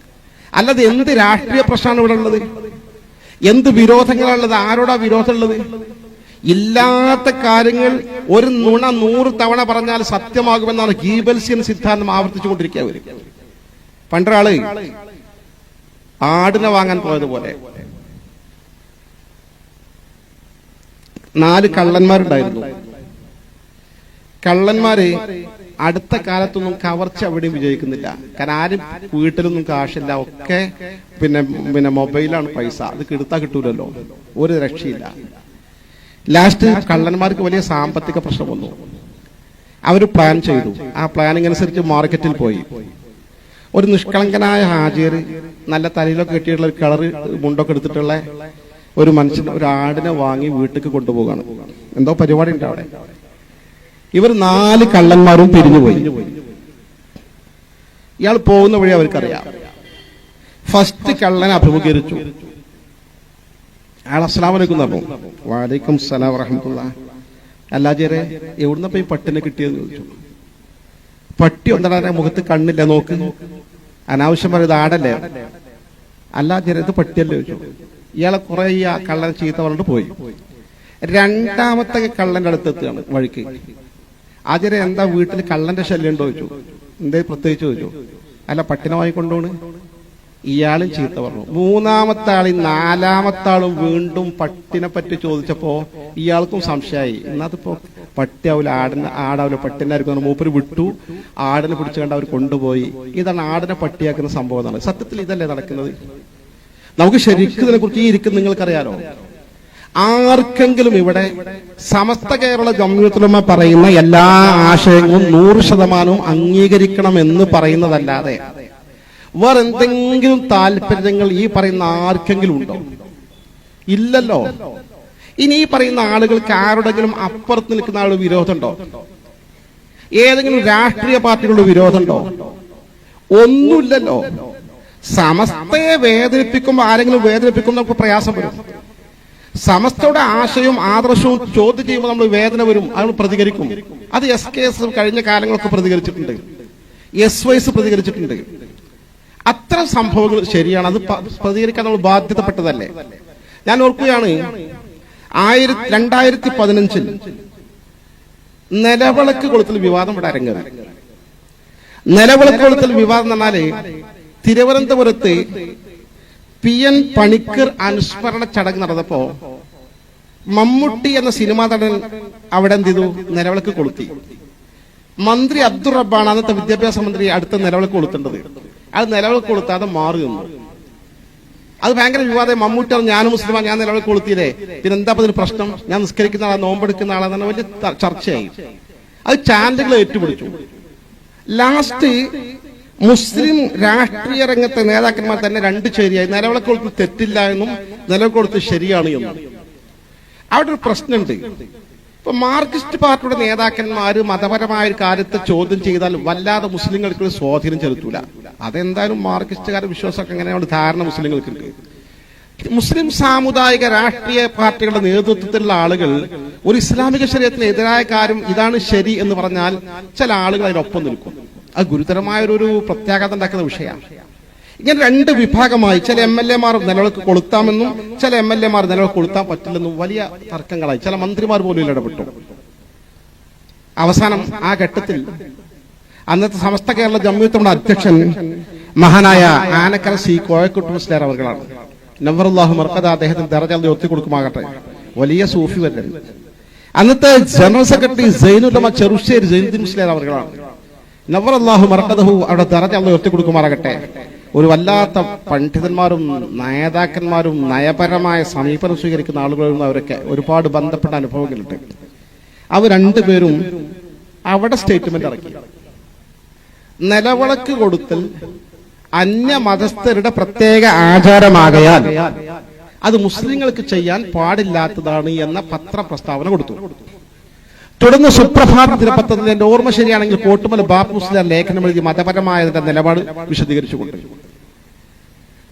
അല്ലാതെ എന്ത് രാഷ്ട്രീയ പ്രശ്നമാണ് ഇവിടെ ഉള്ളത്? എന്ത് വിരോധങ്ങളാണുള്ളത്? ആരോടാ വിരോധമുള്ളത്? ഇല്ലാത്ത കാര്യങ്ങൾ ഒരു നുണ 100 തവണ പറഞ്ഞാൽ സത്യമാകുമെന്നാണ് ഗീബൽസിയൻ സിദ്ധാന്തം ആവർത്തിച്ചുകൊണ്ടിരിക്കുക. പണ്ടൊരാള് ആടിനെ വാങ്ങാൻ പോയതുപോലെ 4 കള്ളന്മാരുണ്ടായിരുന്നു. കള്ളന്മാര് അടുത്ത കാലത്തൊന്നും കവർച്ച എവിടെയും വിജയിക്കുന്നില്ല. കാരണം ആരും വീട്ടിലൊന്നും കാശില്ല, ഒക്കെ പിന്നെ മൊബൈലാണ് പൈസ. അത് കിടുത്താ കിട്ടൂലല്ലോ, ഒരു രക്ഷയില്ല. ലാസ്റ്റ് കള്ളന്മാർക്ക് വലിയ സാമ്പത്തിക പ്രശ്നം വന്നു. അവര് പ്ലാൻ ചെയ്തു. ആ പ്ലാനിങ് അനുസരിച്ച് മാർക്കറ്റിൽ പോയി. ഒരു നിഷ്കളങ്കനായ ഹാജിയർ, നല്ല തലയിലൊക്കെ കെട്ടിയിട്ടുള്ള ഒരു കളറ് മുണ്ടൊക്കെ എടുത്തിട്ടുള്ള ഒരു മനുഷ്യൻ ഒരു ആടിനെ വാങ്ങി വീട്ടിലേക്ക് കൊണ്ടുപോകാണ്. എന്തോ പരിപാടി ഉണ്ട് അവിടെ. ഇവർ 4 കള്ളന്മാരും പിരിഞ്ഞുപോയി. ഇയാൾ പോകുന്ന വഴി അവർക്കറിയാം. ഫസ്റ്റ് കള്ളനെ അഭിമുഖീകരിച്ചു. അയാൾ അസ്സലാമു അലൈക്കും പറഞ്ഞു. വഅലൈക്കും സലാം വറഹ്മത്തുള്ളാഹി. അല്ലാജരെ എവിടുന്നപ്പോ ഈ പട്ടിനെ കിട്ടിയെന്ന് ചോദിച്ചു. പട്ടി ഒന്നടാ മുഖത്ത് കണ്ണില്ല, നോക്ക്, അനാവശ്യമായ ഇത് ആടല്ലേ. അല്ലാജരെ ഇത് പട്ടിയല്ലേ ചോദിച്ചു. ഇയാളെ കുറെ ഈ കള്ളൻ ചീത്ത പറഞ്ഞിട്ട് പോയി. രണ്ടാമത്തെ കള്ളന്റെ അടുത്തെത്തുകയാണ് വഴിക്ക്. ആചാര്യ എന്താ വീട്ടിൽ കള്ളന്റെ ശല്യം ഉണ്ടോ ചോദിച്ചു. എന്തേ പ്രത്യേകിച്ച് ചോദിച്ചു. അല്ല പട്ടിനെ വാങ്ങിക്കൊണ്ടോണ്. ഇയാളും ചീത്ത പറഞ്ഞു. മൂന്നാമത്തെ ആളും നാലാമത്തെ ആളും വീണ്ടും പട്ടിനെ പറ്റി ചോദിച്ചപ്പോ ഇയാൾക്കും സംശയമായി. എന്നതിപ്പോ പട്ടിയാവില്ല, ആടാവില്ല, പട്ടിനായിരിക്കും. മൂപ്പര് വിട്ടു, ആടിനെ പിടിച്ചു കണ്ട് അവർ കൊണ്ടുപോയി. ഇതാണ് ആടിനെ പട്ടിയാക്കുന്ന സംഭവം എന്നാണ്. സത്യത്തിൽ ഇതല്ലേ നടക്കുന്നത്? നമുക്ക് ശരിക്കും ഇതിനെ കുറിച്ച് ഈ ഇരിക്കും നിങ്ങൾക്കറിയാലോ. ആർക്കെങ്കിലും ഇവിടെ സമസ്ത കേരള ജംഇയ്യത്തുൽ പറയുന്ന എല്ലാ ആശയങ്ങളും 100% അംഗീകരിക്കണം എന്ന് പറയുന്നതല്ലാതെ വേറെന്തെങ്കിലും താല്പര്യങ്ങൾ ഈ പറയുന്ന ആർക്കെങ്കിലും ഉണ്ടോ? ഇല്ലല്ലോ. ഇനി ഈ പറയുന്ന ആളുകൾക്ക് ആരുടെങ്കിലും അപ്പുറത്ത് നിൽക്കുന്ന ആളുടെ വിരോധമുണ്ടോ? ഏതെങ്കിലും രാഷ്ട്രീയ പാർട്ടികളുടെ വിരോധമുണ്ടോ? ഒന്നുമില്ലല്ലോ. സമസ്തയെ വേദനിപ്പിക്കുമ്പോൾ ആരെങ്കിലും വേദനിപ്പിക്കുമ്പോൾ നമുക്ക് പ്രയാസം വരും. സമസ്തയുടെ ആശയവും ആദർശവും ചോദ്യം ചെയ്യുമ്പോൾ നമ്മൾ വേദന വരും, അത് പ്രതികരിക്കും. അത് SKS കഴിഞ്ഞ കാലങ്ങളൊക്കെ പ്രതികരിച്ചിട്ടുണ്ട്, SYS പ്രതികരിച്ചിട്ടുണ്ട്. അത്തരം സംഭവങ്ങൾ ശരിയാണ്, അത് പ്രതികരിക്കാൻ നമ്മൾ ബാധ്യതപ്പെട്ടതല്ലേ. ഞാൻ ഓർക്കുകയാണ് 2015 നിലവിളക്ക് കൊളുത്തൽ വിവാദം ഇവിടെ അരങ്ങേറി. നിലവിളക്ക് കൊളുത്തൽ വിവാദം എന്ന് പറഞ്ഞാല് തിരുവനന്തപുരത്ത് PN പണിക്കർ അനുസ്മരണ ചടങ്ങ് നടന്നപ്പോ മമ്മൂട്ടി എന്ന സിനിമാ നടൻ അവിടെ എന്ത് ചെയ്തു? നിലവിളക്ക് കൊളുത്തി. മന്ത്രി അബ്ദുൾ റബ്ബാണ് അന്നത്തെ വിദ്യാഭ്യാസ മന്ത്രി അടുത്ത നിലവിളക്ക് കൊളുത്തേണ്ടത്. അത് നിലവിളക്ക് കൊളുത്താതെ മാറി നിന്നു. അത് ഭയങ്കര വിവാദം. മമ്മൂട്ടി ഞാനും മുസ്ലിമാ, ഞാൻ നിലവിളക്ക് കൊളുത്തിയില്ലേ, പിന്നെ എന്താ ഇതിന് പ്രശ്നം? ഞാൻ നിസ്കരിക്കുന്ന ആളാ, നോമ്പെടുക്കുന്ന ആളാന്ന് വലിയ ചർച്ചയായി. അത് ചാനലുകൾ ഏറ്റുപിടിച്ചു. ലാസ്റ്റ് മുസ്ലിം രാഷ്ട്രീയ രംഗത്തെ നേതാക്കന്മാർ തന്നെ രണ്ട് ചേരിയായി. നിലവിളക്ക് കൊളുത്ത് തെറ്റില്ല എന്നും നിലവിളക്ക് കൊളുത്ത് ശരിയാണ് എന്നും. അവിടെ ഒരു പ്രശ്നമുണ്ട്. ഇപ്പൊ മാർക്സിസ്റ്റ് പാർട്ടിയുടെ നേതാക്കന്മാര് മതപരമായ ഒരു കാര്യത്തെ ചോദ്യം ചെയ്താൽ വല്ലാതെ മുസ്ലിങ്ങൾക്ക് സ്വാധീനം ചെലുത്തൂല. അതെന്തായാലും മാർക്സിസ്റ്റുകാരുടെ വിശ്വാസമൊക്കെ എങ്ങനെയാണ് ധാരണ മുസ്ലിങ്ങൾക്കുണ്ട്. മുസ്ലിം സാമുദായിക രാഷ്ട്രീയ പാർട്ടികളുടെ നേതൃത്വത്തിലുള്ള ആളുകൾ ഒരു ഇസ്ലാമിക ശരീഅത്തിന് എതിരായ കാര്യം ഇതാണ് ശരി എന്ന് പറഞ്ഞാൽ ചില ആളുകൾ അതിനൊപ്പം നിൽക്കും. അത് ഗുരുതരമായ ഒരു പ്രത്യാഘാതം ഉണ്ടാക്കുന്ന വിഷയമാണ്. ഇങ്ങനെ രണ്ട് വിഭാഗമായി ചില MLA-മാർ നിലവിളക്ക് കൊളുത്താമെന്നും ചില MLA-മാർ നിലവിളക്ക് കൊളുത്താൻ പറ്റില്ലെന്നും വലിയ തർക്കങ്ങളായി. ചില മന്ത്രിമാർ പോലും ഇടപെട്ടു. അവസാനം ആ ഘട്ടത്തിൽ അന്നത്തെ സമസ്ത കേരള ജംഇയ്യത്തുൽ അധ്യക്ഷൻ മഹാനായ ആനക്കര C കോയക്കുട്ടി മുസ്ലിയാർ അവർകളാണ്. നവറുല്ലാഹു മർഖദ അദ്ദേഹത്തിന് ദറജ ഉയർത്തി കൊടുക്കുമാകട്ടെ. വലിയ സൂഫി വര്യൻ. അന്നത്തെ ജനറൽ സെക്രട്ടറി സൈനുലമ ചെറുശ്ശേരി സൈനുദ്ദീൻ മുസ്ലിയാർ അവർകളാണ്. നവറുല്ലാഹു മർഖദഹു അവിടെ ദറജ ഉയർത്തി കൊടുക്കുമാറാകട്ടെ. ഒരു വല്ലാത്ത പണ്ഡിതന്മാരും നേതാക്കന്മാരും നയപരമായ സമീപനം സ്വീകരിക്കുന്ന ആളുകളും അവരൊക്കെ ഒരുപാട് ബന്ധപ്പെട്ട അനുഭവങ്ങളുണ്ട്. അവർ രണ്ടുപേരും അവിടെ സ്റ്റേറ്റ്മെന്റ് ഇറക്കി. നിലവിളക്ക് കൊടുത്തൽ അന്യമതസ്ഥരുടെ പ്രത്യേക ആചാരമാകയാൽ അത് മുസ്ലിങ്ങൾക്ക് ചെയ്യാൻ പാടില്ലാത്തതാണ് എന്ന പത്രപ്രസ്താവന കൊടുത്തു. തുടർന്ന് സുപ്രഭാത ദിനപത്രത്തിൽ എന്റെ ഓർമ്മ ശരിയാണെങ്കിൽ കോട്ടുമല ബാപ്പു മുസ്ലിയാർ ലേഖനം എഴുതി മതപരമായതിന്റെ നിലപാട് വിശദീകരിച്ചുകൊണ്ട്.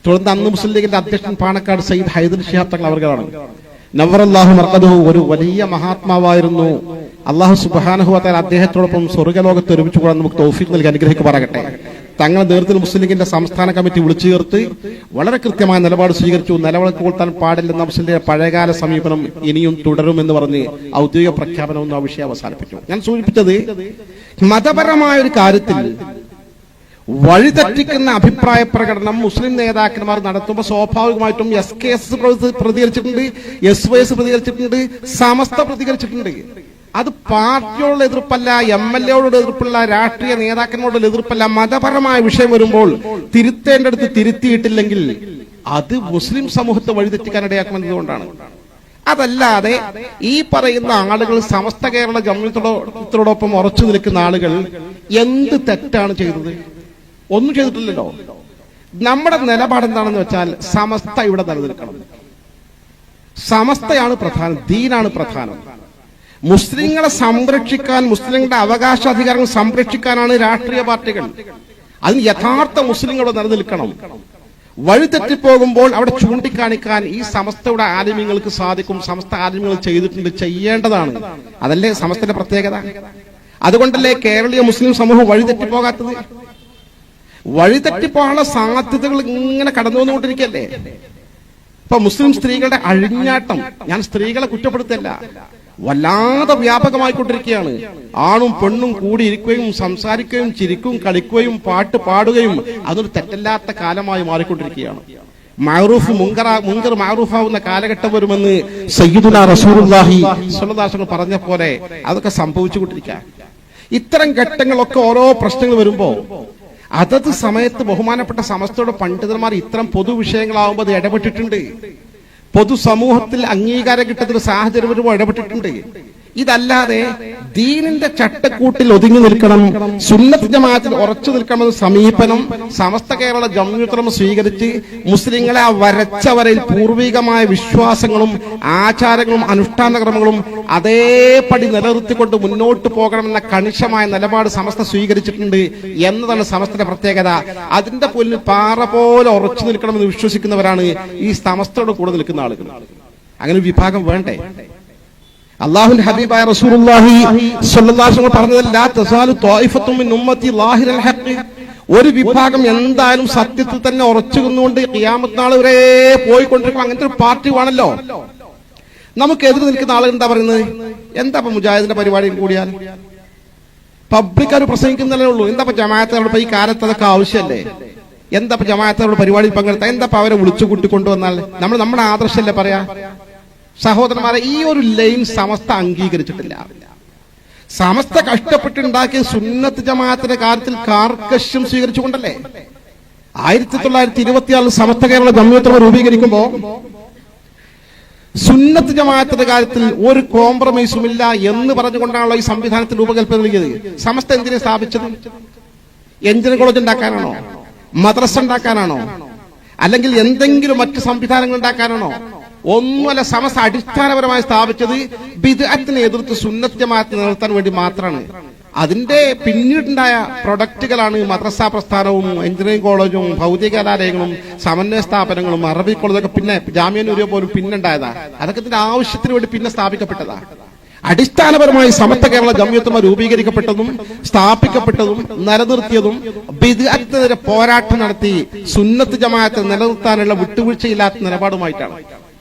തുടർന്ന് അന്ന് മുസ്ലിം ലീഗിന്റെ അധ്യക്ഷൻ പാണക്കാട് സയ്യിദ് ഹൈദർ ശിഹാബ് തങ്ങൾ അവർകളാണ്. നവറല്ലാഹു മർഖദഹു ഒരു വലിയ മഹാത്മാവായിരുന്നു. അല്ലാഹു സുബ്ഹാനഹു വ തആല അദ്ദേഹത്തോടൊപ്പം സ്വർഗ്ഗലോകത്ത് ഒരുമിച്ച് കൂടാൻ നമുക്ക് തൗഫീഖ് നൽകി അനുഗ്രഹിക്കുമാറാകട്ടെ. തങ്ങളുടെ നേതൃത്വത്തിൽ മുസ്ലിം ലീഗിന്റെ സംസ്ഥാന കമ്മിറ്റി വിളിച്ചു ചേർത്ത് വളരെ കൃത്യമായ നിലപാട് സ്വീകരിച്ചു. നിലവിളക്ക് കൊളുത്താൻ പാടില്ലെന്ന മുസ്ലിം ലീഗിന്റെ പഴയകാല സമീപനം ഇനിയും തുടരുമെന്ന് പറഞ്ഞ് ഔദ്യോഗിക പ്രഖ്യാപനമൊന്നും ആ വിഷയം അവസാനിപ്പിച്ചു. ഞാൻ സൂചിപ്പിച്ചത് മതപരമായ ഒരു കാര്യത്തിൽ വഴിതെറ്റിക്കുന്ന അഭിപ്രായ പ്രകടനം മുസ്ലിം നേതാക്കന്മാർ നടത്തുമ്പോൾ സ്വാഭാവികമായിട്ടും SKS പ്രതികരിച്ചിട്ടുണ്ട്, SYS പ്രതികരിച്ചിട്ടുണ്ട്, സമസ്ത പ്രതികരിച്ചിട്ടുണ്ട്. അത് പാർട്ടിയോടുള്ള എതിർപ്പല്ല, MLA-യോടുള്ള എതിർപ്പല്ല, രാഷ്ട്രീയ നേതാക്കന്മാരോടുള്ള എതിർപ്പല്ല. മതപരമായ വിഷയം വരുമ്പോൾ തിരുത്തേണ്ടടുത്ത് തിരുത്തിയിട്ടില്ലെങ്കിൽ അത് മുസ്ലിം സമൂഹത്തെ വഴിതെറ്റിക്കാൻ ഇടയാക്കുമെന്നതുകൊണ്ടാണ്. അതല്ലാതെ ഈ പറയുന്ന ആളുകൾ സമസ്ത കേരള ജംഇയ്യത്തോടൊപ്പം ഉറച്ചു നിൽക്കുന്ന ആളുകൾ എന്ത് തെറ്റാണ് ചെയ്തത്? ഒന്നും ചെയ്തിട്ടില്ലല്ലോ. നമ്മുടെ നിലപാട് എന്താണെന്ന് വെച്ചാൽ സമസ്ത ഇവിടെ നിലനിൽക്കണം. സമസ്തയാണ് പ്രധാനം, ദീനാണ് പ്രധാനം. മുസ്ലിങ്ങളെ സംരക്ഷിക്കാൻ, മുസ്ലിങ്ങളുടെ അവകാശാധികാരങ്ങൾ സംരക്ഷിക്കാനാണ് രാഷ്ട്രീയ പാർട്ടികൾ. അതിന് യഥാർത്ഥ മുസ്ലിങ്ങൾ നിലനിൽക്കണം. വഴിതെറ്റിപ്പോകുമ്പോൾ അവിടെ ചൂണ്ടിക്കാണിക്കാൻ ഈ സമസ്തയുടെ ആലിമ്യങ്ങൾക്ക് സാധിക്കും. സമസ്ത ആലിമ്യങ്ങൾ ചെയ്തിട്ടുണ്ട്, ചെയ്യേണ്ടതാണ്. അതല്ലേ സമസ്തയുടെ പ്രത്യേകത. അതുകൊണ്ടല്ലേ കേരളീയ മുസ്ലിം സമൂഹം വഴിതെറ്റിപ്പോകാത്തത്. വഴിതെറ്റിപ്പോകാനുള്ള സാധ്യതകൾ ഇങ്ങനെ കടന്നു വന്നുകൊണ്ടിരിക്കല്ലേ. ഇപ്പൊ മുസ്ലിം സ്ത്രീകളുടെ അഴിഞ്ഞാട്ടം, ഞാൻ സ്ത്രീകളെ കുറ്റപ്പെടുത്തല്ല, വല്ലാതെ വ്യാപകമായിക്കൊണ്ടിരിക്കുകയാണ്. ആണും പെണ്ണും കൂടി ഇരിക്കുകയും സംസാരിക്കുകയും ചിരിക്കുകയും കളിക്കുകയും പാട്ട് പാടുകയും അതൊരു തെറ്റല്ലാത്ത കാലമായി മാറിക്കൊണ്ടിരിക്കുകയാണ്. മഅറൂഫ് മുങ്കർ മഅറൂഫാവുന്ന കാലഘട്ടം വരുമെന്ന് സയ്യിദുനാ റസൂലുള്ളാഹി സ്വല്ലല്ലാഹു അലൈഹി വസല്ലം പറഞ്ഞ പോലെ അതൊക്കെ സംഭവിച്ചുകൊണ്ടിരിക്കുക. ഇത്തരം ഘട്ടങ്ങളൊക്കെ ഓരോ പ്രശ്നങ്ങൾ വരുമ്പോ അതത് സമയത്ത് ബഹുമാനപ്പെട്ട സമസ്തയുടെ പണ്ഡിതന്മാർ ഇത്തരം പൊതുവിഷയങ്ങളാവുമ്പോൾ അത് ഇടപെട്ടിട്ടുണ്ട്. പൊതുസമൂഹത്തിൽ അംഗീകാരം കിട്ടുന്ന ഒരു സാഹചര്യം വരുമ്പോൾ ഇടപെട്ടിട്ടുണ്ട്. ഇതല്ലാതെ ദീനിന്റെ ചട്ടക്കൂട്ടിൽ ഒതുങ്ങി നിൽക്കണം, സുന്നത്ത് ജമാഅത്തിൽ ഉറച്ചു നിൽക്കണമെന്ന സമീപനം സമസ്ത കേരള ജംഇയ്യത്തുൽ സ്വീകരിച്ച് മുസ്ലിങ്ങളെ ആ വരച്ച വരയിൽ പൂർവികമായ വിശ്വാസങ്ങളും ആചാരങ്ങളും അനുഷ്ഠാനക്രമങ്ങളും അതേപടി നിലനിർത്തിക്കൊണ്ട് മുന്നോട്ട് പോകണമെന്ന കണിശമായ നിലപാട് സമസ്ത സ്വീകരിച്ചിട്ടുണ്ട് എന്നതാണ് സമസ്തയുടെ പ്രത്യേകത. അതിന്റെ പുല്ലിൽ പാറ പോലെ ഉറച്ചു നിൽക്കണമെന്ന് വിശ്വസിക്കുന്നവരാണ് ഈ സമസ്തയുടെ കൂടെ നിൽക്കുന്ന ആളുകൾ. അങ്ങനെ ഒരു വിഭാഗം വേണ്ടേ? അല്ലാഹുവിന്റെ ഹബീബായ റസൂലുള്ളാഹി സ്വല്ലല്ലാഹു അലൈഹി വസല്ലം പറഞ്ഞത് ലാ തസാലു ത്വായിഫത്തും മിൻ ഉമ്മത്തി ലാഹിറൽ ഹഖ്, ഒരു വിഭാഗം എന്തായാലും സത്യത്തിൽ തന്നെ ഉറച്ചു നിന്നുകൊണ്ട് ഖിയാമത്ത് നാൾ വരെ പോയിക്കൊണ്ടിരിക്കും. അങ്ങനത്തെ ഒരു പാർട്ടി വേണമല്ലോ. നമുക്ക് എതിർ നിൽക്കുന്ന ആളുകൾ എന്താ പറയുന്നത്? എന്താ ഇപ്പൊ മുജാഹിദിന്റെ പരിപാടിയിൽ കൂടിയാൽ പബ്ലിക്കാർ പ്രസംഗിക്കുന്നതല്ലേ ഉള്ളൂ. എന്താ ഇപ്പൊ ജമാഅത്തോട് ഈ കാലത്ത് അതൊക്കെ ആവശ്യമല്ലേ? എന്താ ഇപ്പൊ ജമാഅത്തോട് പരിപാടിയിൽ പങ്കെടുത്താൽ എന്താ അവരെ വിളിച്ചു കൂട്ടിക്കൊണ്ടുവന്നാൽ നമ്മൾ നമ്മുടെ ആദർശമല്ലേ പറയാ? സഹോദരന്മാരെ, ഈ ഒരു ലൈൻ സമസ്ത അംഗീകരിച്ചിട്ടില്ല. സമസ്ത കഷ്ടപ്പെട്ടുണ്ടാക്കിയ സുന്നത്ത് ജമാഅത്തിന്റെ കാര്യത്തിൽ കാർക്കശ്യം സ്വീകരിച്ചുകൊണ്ടല്ലേ 1926 സമസ്ത കേരള ജംഇയ്യത്തുൽ രൂപീകരിക്കുമ്പോ സുന്നത്ത് ജമാഅത്തിന്റെ കാര്യത്തിൽ ഒരു കോംപ്രമൈസും ഇല്ല എന്ന് പറഞ്ഞുകൊണ്ടാണല്ലോ ഈ സംവിധാനത്തിൽ രൂപകൽപ്പന നൽകിയത്. സമസ്ത എന്തിനെ സ്ഥാപിച്ചത്? എഞ്ചിനീയറിംഗ് കോളേജ് ഉണ്ടാക്കാനാണോ? മദ്രസ ഉണ്ടാക്കാനാണോ? അല്ലെങ്കിൽ എന്തെങ്കിലും മറ്റ് സംവിധാനങ്ങൾ ഉണ്ടാക്കാനാണോ? ഒന്നുമല്ല. സമസ്ത അടിസ്ഥാനപരമായി സ്ഥാപിച്ചത് ബിദ്അത്തിനെ എതിർത്ത് സുന്നത്ത് ജമാഅത്ത് നിലനിർത്താൻ വേണ്ടി മാത്രമാണ്. അതിന്റെ പിന്നീടുണ്ടായ പ്രൊഡക്റ്റുകളാണ് മദ്രസ പ്രസ്ഥാനവും എഞ്ചിനീയറിംഗ് കോളേജും ഭൗതിക കലാലയങ്ങളും സമന്വയ സ്ഥാപനങ്ങളും അറബി കോളേജൊക്കെ പിന്നെ ജാമിഅ നൂരിയ പോലും പിന്നുണ്ടായതാ. അതൊക്കെ ഇതിന്റെ ആവശ്യത്തിന് വേണ്ടി പിന്നെ സ്ഥാപിക്കപ്പെട്ടതാ. അടിസ്ഥാനപരമായി സമസ്ത കേരള ജംഇയ്യത്തുൽ രൂപീകരിക്കപ്പെട്ടതും സ്ഥാപിക്കപ്പെട്ടതും നിലനിർത്തിയതും ബിദ്അത്തിനെതിരെ പോരാട്ടം നടത്തി സുന്നത്ത് ജമാഅത്ത് നിലനിർത്താനുള്ള വിട്ടുവീഴ്ചയില്ലാത്ത നിലപാടുമായിട്ടാണ്.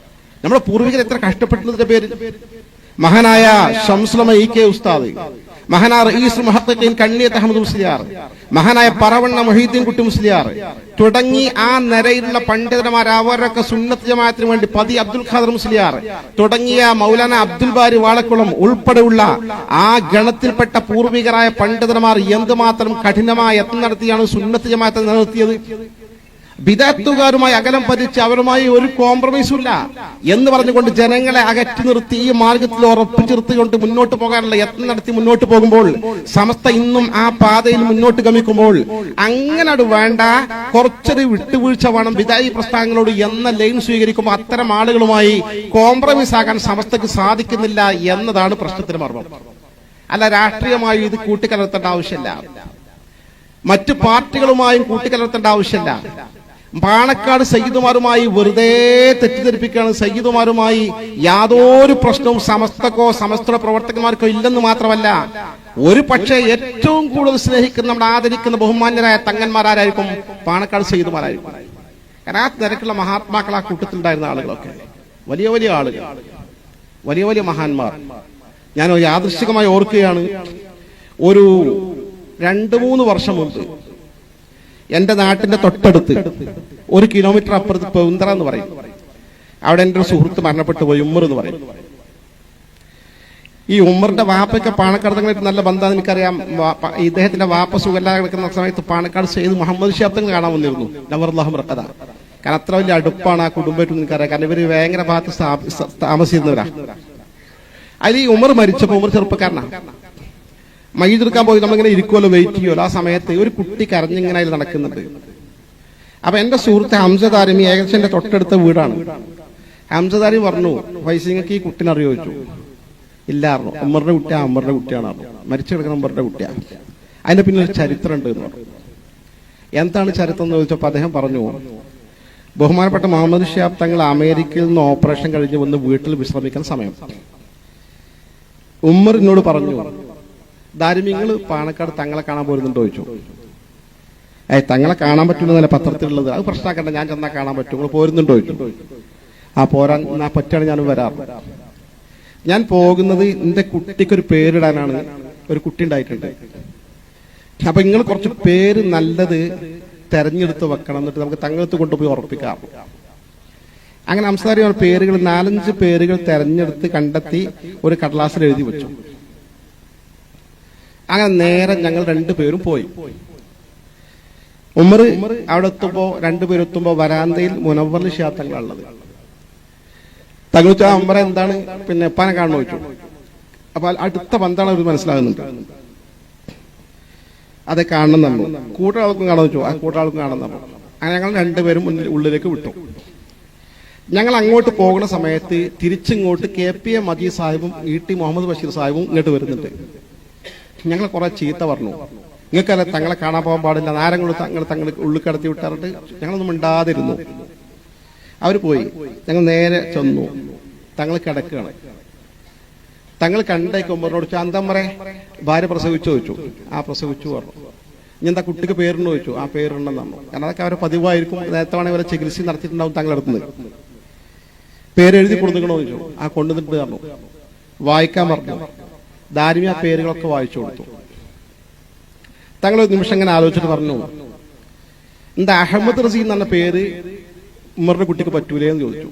നമ്മുടെ പൂർവികർ എത്ര കഷ്ടപ്പെട്ടതിന്റെ പേരിൽ മഹാനായ ശംസുലമ ഇ.കെ. ഉസ്താദ്, മഹാനായ റഈസുൽ മുഹഖഖീൻ കണ്ണിയത്ത് അഹമ്മദ് മുസ്ലിയാർ, മഹാനായ പറവണ്ണ മുഹീദ്ദീൻ കുട്ടി മുസ്ലിയാർ തുടങ്ങി ആ നിരയിലുള്ള പണ്ഡിതന്മാർ അവരൊക്കെ സുന്നത്ത് ജമാഅത്തിന് വേണ്ടി പതി അബ്ദുൽ ഖാദർ മുസ്ലിയാർ തുടങ്ങിയ മൗലാന അബ്ദുൽ ബാരി വാളക്കുളം ഉൾപ്പെടെയുള്ള ആ ഗണത്തിൽപ്പെട്ട പൂർവികരായ പണ്ഡിതന്മാർ എന്തുമാത്രം കഠിനമായ യത്നം നടത്തിയാണ് സുന്നത്ത് ജമാഅത്ത് നിലനിർത്തിയത്. ബിദഅത്തുകാരുമായി അകലം പതിച്ച് അവരുമായി ഒരു കോംപ്രമൈസും ഇല്ല എന്ന് പറഞ്ഞുകൊണ്ട് ജനങ്ങളെ അകറ്റി നിർത്തി ഈ മാർഗത്തിൽ ഉറപ്പിച്ചിരുത്തിക്കൊണ്ട് മുന്നോട്ട് പോകാനുള്ള യത്നം നടത്തി മുന്നോട്ട് പോകുമ്പോൾ സമസ്ത ഇന്നും ആ പാതയിൽ മുന്നോട്ട് ഗമിക്കുമ്പോൾ അങ്ങനെ വേണ്ട, കുറച്ചൊരു വിട്ടുവീഴ്ച വേണം ബിദഅഈ പ്രസ്ഥാനങ്ങളോട് എന്ന ലൈൻ സ്വീകരിക്കുമ്പോൾ അത്തരം ആളുകളുമായി കോംപ്രമൈസ് ആകാൻ സമസ്തക്ക് സാധിക്കുന്നില്ല എന്നതാണ് പ്രശ്നത്തിന് മർമ്മം. അല്ല, രാഷ്ട്രീയമായി ഇത് കൂട്ടിക്കലർത്തേണ്ട ആവശ്യമില്ല, മറ്റു പാർട്ടികളുമായും കൂട്ടിക്കലർത്തേണ്ട ആവശ്യമില്ല. പാണക്കാട് സയ്യിദുമാരുമായി വെറുതെ തെറ്റിദ്ധരിപ്പിക്കുകയാണ്. സയ്യിദുമാരുമായി യാതൊരു പ്രശ്നവും സമസ്തക്കോ സമസ്ത പ്രവർത്തകന്മാർക്കോ ഇല്ലെന്ന് മാത്രമല്ല, ഒരു പക്ഷേ ഏറ്റവും കൂടുതൽ സ്നേഹിക്കുന്ന, നമ്മൾ ആദരിക്കുന്ന ബഹുമാന്യരായ തങ്ങന്മാരായിരിക്കും പാണക്കാട് സയ്യിദുമാരായിരിക്കും. കാരണം ആ നിരക്കുള്ള മഹാത്മാക്കൾ ആ കൂട്ടത്തിലുണ്ടായിരുന്ന ആളുകളൊക്കെ വലിയ വലിയ ആളുകൾ, വലിയ വലിയ മഹാന്മാർ. ഞാൻ യാദൃശ്ചികമായി ഓർക്കുകയാണ്, ഒരു 2-3 വർഷം മുമ്പ് എന്റെ നാട്ടിന്റെ തൊട്ടടുത്ത് 1 കിലോമീറ്റർ അപ്പുറത്ത് പെവുന്തറ എന്ന് പറയും, അവിടെ എന്റെ ഒരു സുഹൃത്ത് മരണപ്പെട്ടു പോയി, ഉമ്മർ എന്ന് പറയും. ഈ ഉമ്മറിന്റെ വാപ്പയ്ക്ക് പാണക്കാട് നല്ല ബന്ധം എനിക്കറിയാം. ഇദ്ദേഹത്തിന്റെ വാപ്പ സുഖല്ലാതെ കിടക്കുന്ന സമയത്ത് പാണക്കാട് സെയ്ദ് മുഹമ്മദ് ഷിഹാബ് കാണാൻ വന്നിരുന്നു, നവറുല്ലാഹു മർഖദ. കാരണം അത്ര വലിയ അടുപ്പാണ് ആ കുടുംബമായിട്ട് എനിക്കറിയാം. കാരണം ഇവര് ഭയങ്കര ഭാഗത്ത് താമസിക്കുന്നവരാ. അതിൽ ഈ ഉമ്മർ മരിച്ചപ്പോ, ഉമ്മർ ചെറുപ്പക്കാരനാ, മയ്യിതെടുക്കാൻ പോയി നമ്മളിങ്ങനെ ഇരിക്കുമല്ലോ, വെയിറ്റ് ചെയ്യുമല്ലോ. ആ സമയത്ത് ഒരു കുട്ടി കരഞ്ഞിങ്ങനെ അതിൽ നടക്കുന്നുണ്ട്. അപ്പൊ എന്റെ സുഹൃത്ത് ഹംസദാരിമി ഏകദേശം എന്റെ തൊട്ടടുത്ത വീടാണ്. ഹംസദാരി പറഞ്ഞു, ഫൈസിങ്ങൾക്ക് ഈ കുട്ടിനെ അറിയോ ചോദിച്ചു. ഇല്ലായിരുന്നു. ഉമ്മറുടെ കുട്ടിയാ, ഉമ്മറുടെ കുട്ടിയാണ്, മരിച്ചു കിടക്കുന്ന ഉമ്മറുടെ കുട്ടിയാ. അതിന്റെ പിന്നെ ഒരു ചരിത്രം ഉണ്ട് എന്ന് പറഞ്ഞു. എന്താണ് ചരിത്രം എന്ന് ചോദിച്ചപ്പോ അദ്ദേഹം പറഞ്ഞു, ബഹുമാനപ്പെട്ട മുഹമ്മദ് ഷിഹാബ് തങ്ങൾ അമേരിക്കയിൽ നിന്ന് ഓപ്പറേഷൻ കഴിഞ്ഞ് വന്ന് വീട്ടിൽ വിശ്രമിക്കാൻ സമയം ഉമ്മർ എന്നോട് പറഞ്ഞു, ദാരിമിങ്ങൾ പാണക്കാട് തങ്ങളെ കാണാൻ പോരുന്നുണ്ടോ ചോദിച്ചു. തങ്ങളെ കാണാൻ പറ്റില്ലെന്നല്ല പത്രത്തിലുള്ളത്, അത് പ്രശ്നമാക്കണ്ട, ഞാൻ ചെന്നാൽ കാണാൻ പറ്റും, നിങ്ങൾ പോരുന്നുണ്ടോ ചോദിച്ചു. പോരാൻ പറ്റുകയാണ് ഞാൻ വരാറ്. ഞാൻ പോകുന്നത് എന്റെ കുട്ടിക്കൊരു പേരിടാനാണ്. ഒരു കുട്ടി ഉണ്ടായിട്ടുണ്ട്. അപ്പൊ നിങ്ങൾ കുറച്ച് പേര് നല്ലത് തെരഞ്ഞെടുത്ത് വെക്കണം, എന്നിട്ട് നമുക്ക് തങ്ങളത്ത് കൊണ്ടുപോയി ഉറപ്പിക്കാം. അങ്ങനെ അംസാരി പേരുകൾ 4-5 പേരുകൾ തെരഞ്ഞെടുത്ത് കണ്ടെത്തി ഒരു കടലാസിൽ എഴുതി വെച്ചു. അങ്ങനെ നേരെ ഞങ്ങൾ 2 പേരും പോയി. ഉമർ അവിടെ എത്തുമ്പോ 2 പേരും എത്തുമ്പോ വരാന്തയിൽ മുനവ്വർ ഷിഹാബ് തങ്ങളുള്ളത്. തങ്ങൾ ചോദിച്ചാൽ ഉമറെ എന്താണ്, പിന്നെ എപ്പാനെ കാണുന്നു ചോദിച്ചു. അപ്പൊ അടുത്ത ബന്ധാണ് അവർ മനസ്സിലാകുന്നുണ്ട്. അതെ കാണണം നമ്മൾ, കൂട്ടാൾക്കും കാണാൻ വെച്ചു. ആ കൂട്ടാൾക്കും കാണാൻ നമ്മൾ. അങ്ങനെ ഞങ്ങൾ 2 പേരും ഉള്ളിലേക്ക് വിട്ടു. ഞങ്ങൾ അങ്ങോട്ട് പോകുന്ന സമയത്ത് തിരിച്ചിങ്ങോട്ട് KPA മജീദ് സാഹിബും ET മുഹമ്മദ് ബഷീർ സാഹിബും ഇങ്ങോട്ട് വരുന്നുണ്ട്. ഞങ്ങൾ കുറെ ചീത്ത പറഞ്ഞു, നിങ്ങൾക്കല്ല തങ്ങളെ കാണാൻ പോകാൻ പാടില്ല, നാരങ്ങൾ തങ്ങൾ ഉള്ളിൽ കടത്തി വിട്ടാറുണ്ട്. ഞങ്ങളൊന്നും മിണ്ടാതിരുന്നു. അവർ പോയി. ഞങ്ങൾ നേരെ ചെന്നു. തങ്ങൾ കിടക്കുകയാണ്. തങ്ങൾ കണ്ടേക്ക് ഉമ്മറിനോട് ചാന്തമ്മറെ ഭാര്യ പ്രസവിച്ചു ചോദിച്ചു. പ്രസവിച്ചു പറഞ്ഞു. ഇനി എന്താ കുട്ടിക്ക് പേരിന് ചോദിച്ചു. പേരിടണം തന്നു. കാരണം അതൊക്കെ അവരെ പതിവായിരിക്കും. നേരത്തെ വേണമെങ്കിൽ അവരെ ചികിത്സ നടത്തിയിട്ടുണ്ടാവും തങ്ങളെടുത്തുനിന്ന്. പേരെഴുതി കൊടുക്കണോ ചോദിച്ചു. കൊണ്ടുവന്നിട്ട് പറഞ്ഞു. വായിക്കാൻ പറഞ്ഞു. ദാരിമി പേരുകളൊക്കെ വായിച്ചു കൊടുത്തു. തങ്ങൾ ഒരു നിമിഷം ഇങ്ങനെ ആലോചിച്ചിട്ട് പറഞ്ഞു, എന്താ അഹമ്മദ് റസീ എന്ന് പറഞ്ഞ പേര് ഉമ്മറിന്റെ കുട്ടിക്ക് പറ്റൂലേ എന്ന് ചോദിച്ചു.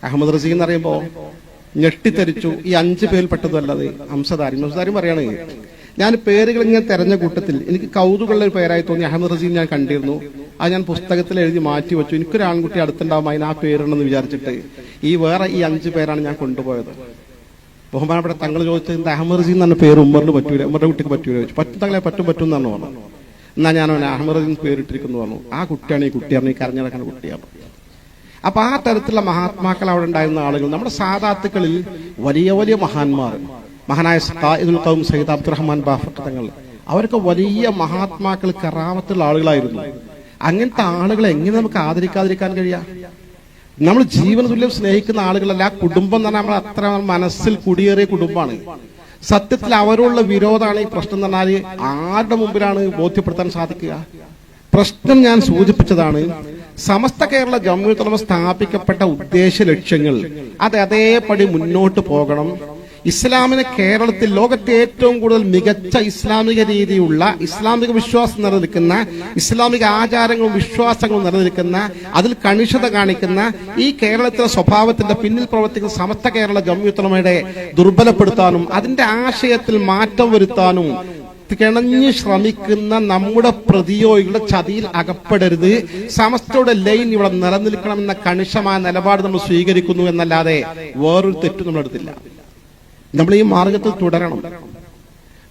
അഹമ്മദ് റസീ എന്ന് പറയുമ്പോ ഞെട്ടിത്തെറിച്ചു. ഈ 5 പേരിൽ പെട്ടതല്ലത് ഹംസദാരി പറയാണ്. ഞാൻ പേരുകൾ ഇങ്ങനെ തെരഞ്ഞ കൂട്ടത്തിൽ എനിക്ക് കൗതുകമുള്ള ഒരു പേരായി തോന്നി അഹമ്മദ് റസീൻ ഞാൻ കണ്ടിരുന്നു. അത് ഞാൻ പുസ്തകത്തിൽ എഴുതി മാറ്റി വെച്ചു. എനിക്കൊരു ആൺകുട്ടി അടുത്തുണ്ടാവും, അതിന് പേരിടണമെന്ന് വിചാരിച്ചിട്ട് വേറെ ഈ 5 പേരാണ് ഞാൻ കൊണ്ടുപോയത്. ബഹുമാനപ്പെട്ട തങ്ങൾ ചോദിച്ചത് അഹമ്മദ് റസീൻ എന്ന പേര് ഉമ്മറിന് പറ്റൂല, ഉമ്മറിന്റെ കുട്ടിക്ക് പറ്റൂല ചോദിച്ചു. പറ്റും തങ്ങളെ പറ്റും എന്നാണ് പറഞ്ഞു. എന്നാ ഞാൻ അവനെ അഹമ്മദ് റസീൻ പേരിട്ടിരിക്കുന്നു പറഞ്ഞു. ആ കുട്ടിയാണ് ഈ കുട്ടിയാണ്, ഈ കരഞ്ഞ നടക്കുന്ന കുട്ടിയാണ്. അപ്പൊ ആ തരത്തിലുള്ള മഹാത്മാക്കൾ അവിടെ ഉണ്ടായിരുന്ന ആളുകൾ, നമ്മുടെ സാദാത്തുക്കളിൽ വലിയ വലിയ മഹാന്മാർ, മഹാനായ ഖായിദുൽ ഖൗം സയ്യിദ് അബ്ദുറഹ്മാൻ ബാഫഖ് തങ്ങൾ, അവരൊക്കെ വലിയ മഹാത്മാക്കൾ, കറാമത്തുള്ള ആളുകളായിരുന്നു. അങ്ങനത്തെ ആളുകളെ എങ്ങനെ നമുക്ക് ആദരിക്കാതിരിക്കാൻ കഴിയാ? നമ്മൾ ജീവന തുല്യം സ്നേഹിക്കുന്ന ആളുകളല്ല. ആ കുടുംബം എന്ന് പറഞ്ഞാൽ നമ്മൾ അത്ര മനസ്സിൽ കുടിയേറിയ കുടുംബമാണ്. സത്യത്തിൽ അവരോടുള്ള വിരോധമാണ് ഈ പ്രശ്നം എന്ന് പറഞ്ഞാൽ ആരുടെ മുമ്പിലാണ് ബോധ്യപ്പെടുത്താൻ സാധിക്കുക? പ്രശ്നം ഞാൻ സൂചിപ്പിച്ചതാണ്. സമസ്ത കേരള ജംഇയ്യത്തുൽ ഉലമ സ്ഥാപിക്കപ്പെട്ട ഉദ്ദേശ ലക്ഷ്യങ്ങൾ അത് അതേപടി മുന്നോട്ട് പോകണം. ഇസ്ലാമിനെ കേരളത്തിൽ ലോകത്തെ ഏറ്റവും കൂടുതൽ മികച്ച ഇസ്ലാമിക രീതിയുള്ള, ഇസ്ലാമിക വിശ്വാസം നിലനിൽക്കുന്ന, ഇസ്ലാമിക ആചാരങ്ങളും വിശ്വാസങ്ങളും നിലനിൽക്കുന്ന, അതിൽ കണിശത കാണിക്കുന്ന ഈ കേരളത്തിലെ സ്വഭാവത്തിന്റെ പിന്നിൽ പ്രവർത്തിക്കുന്ന സമസ്ത കേരള ജംഇയ്യത്തുൽ ഉലമയുടെ ദുർബലപ്പെടുത്താനും അതിന്റെ ആശയത്തിൽ മാറ്റം വരുത്താനും കിണഞ്ഞു ശ്രമിക്കുന്ന നമ്മുടെ പ്രതിയോഗികളുടെ ചതിയിൽ അകപ്പെടരുത്. സമസ്തയുടെ ലൈൻ ഇവിടെ നിലനിൽക്കണമെന്ന കണിശമായ നിലപാട് നമ്മൾ സ്വീകരിക്കുന്നു എന്നല്ലാതെ വേറൊരു തെറ്റും നമ്മൾ എടുത്തില്ല. നമ്മൾ ഈ മാർഗത്തിൽ തുടരണം.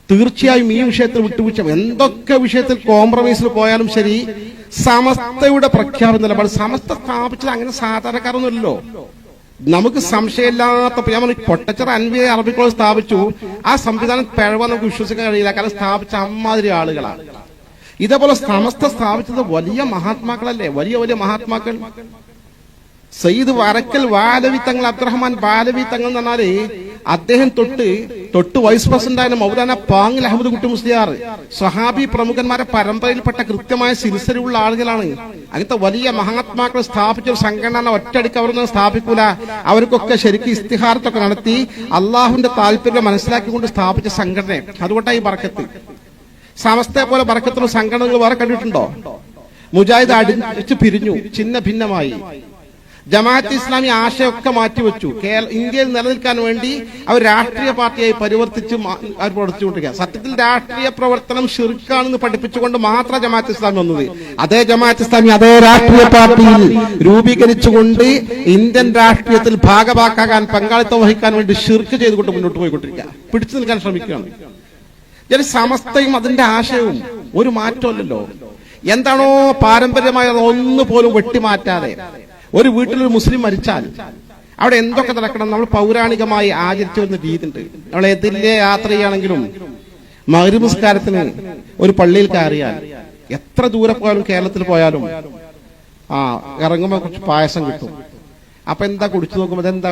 തീർച്ചയായും ഈ വിഷയത്തിൽ വിട്ടുവീഴ്ച, എന്തൊക്കെ വിഷയത്തിൽ കോംപ്രമൈസിൽ പോയാലും ശരി, സമസ്തയുടെ പ്രഖ്യാപന നിലപാട്. സമസ്ത സ്ഥാപിച്ചത് അങ്ങനെ സാധാരണക്കാരൊന്നുമല്ലോ. നമുക്ക് സംശയമില്ലാത്ത പൊട്ടച്ചറ അൻവി അറബി കോളേജ് സ്ഥാപിച്ചു. ആ സംവിധാനം പിഴവ നമുക്ക് വിശ്വസിക്കാൻ കഴിയില്ല. കാരണം സ്ഥാപിച്ച അമ്മാതിരി ആളുകളാണ്. ഇതേപോലെ സമസ്ത സ്ഥാപിച്ചത് വലിയ മഹാത്മാക്കളല്ലേ, വലിയ വലിയ മഹാത്മാക്കൾ. സയ്യിദ് വരക്കൽ ബാലവി തങ്ങൾ, അബ്ദുറഹ്മാൻ ബാലവി തങ്ങൾ എന്ന് പറഞ്ഞാല് അദ്ദേഹം തൊട്ട് വൈസ് പ്രസിഡന്റായ മൗലാന പാങ്ങിൽ അഹമ്മദ് കുട്ടി മുസ്ലിയാർ സ്വഹാബി പ്രമുഖന്മാരെ പരമ്പരയിൽപ്പെട്ട കൃത്യമായ സിൽസിലുള്ള ആളുകളാണ്. അങ്ങനത്തെ വലിയ മഹാത്മാക്കൾ സ്ഥാപിച്ച ഒരു സംഘടന ഒറ്റയടിക്ക് അവരൊന്നും സ്ഥാപിക്കൂല. അവർക്കൊക്കെ ശരിക്കും ഇസ്തിഹാറത്തൊക്കെ നടത്തി അള്ളാഹുവിന്റെ താല്പര്യം മനസ്സിലാക്കിക്കൊണ്ട് സ്ഥാപിച്ച സംഘടന. അതുകൊണ്ടാണ് ഈ ബർക്കത്ത്. സമസ്തയെ പോലെ ബർക്കത്തുള്ള സംഘടനകൾ വേറെ കണ്ടിട്ടുണ്ടോ? മുജാഹിദ് അടിച്ചു പിരിഞ്ഞു, ഛിന്ന ഭിന്നമായി. ജമാഅത്ത് ഇസ്ലാമി ആശയമൊക്കെ മാറ്റിവെച്ചു. ഇന്ത്യയിൽ നിലനിൽക്കാൻ വേണ്ടി അവർ രാഷ്ട്രീയ പാർട്ടിയായി പരിവർത്തിച്ച് അവർ പ്രവർത്തിച്ചുകൊണ്ടിരിക്കുക. സത്യത്തിൽ രാഷ്ട്രീയ പ്രവർത്തനം ശിർക്കാണെന്ന് പഠിപ്പിച്ചുകൊണ്ട് മാത്രം ജമാഅത്ത് ഇസ്ലാമി വന്നത്. അതേ ജമാഅത്ത് ഇസ്ലാമി അതേ രാഷ്ട്രീയ പാർട്ടിയിൽ രൂപീകരിച്ചുകൊണ്ട് ഇന്ത്യൻ രാഷ്ട്രീയത്തിൽ ഭാഗഭാക്കാകാൻ, പങ്കാളിത്തം വഹിക്കാൻ വേണ്ടി ശിർക്ക് ചെയ്തുകൊണ്ട് മുന്നോട്ട് പോയിക്കൊണ്ടിരിക്കുക, പിടിച്ചു നിൽക്കാൻ ശ്രമിക്കുകയാണ്. സമസ്തയും അതിന്റെ ആശയവും ഒരു മാറ്റമല്ലല്ലോ. എന്താണോ പാരമ്പര്യമായ ഒന്നുപോലും വെട്ടിമാറ്റാതെ ഒരു വീട്ടിലൊരു മുസ്ലിം മരിച്ചാൽ അവിടെ എന്തൊക്കെ നടക്കണം? നമ്മൾ പൗരാണികമായി ആചരിച്ചു വരുന്ന രീതി ഉണ്ട്. നമ്മൾ എതിരെ യാത്ര ചെയ്യുകയാണെങ്കിലും മഗ്‌രിബ് നിസ്കാരത്തിന് ഒരു പള്ളിയിൽ കയറിയാൽ, എത്ര ദൂരെ പോയാലും കേരളത്തിൽ പോയാലും ഇറങ്ങുമ്പോ കുറച്ച് പായസം കിട്ടും. അപ്പൊ എന്താ കുടിച്ചു നോക്കുമ്പോ അതെന്താ,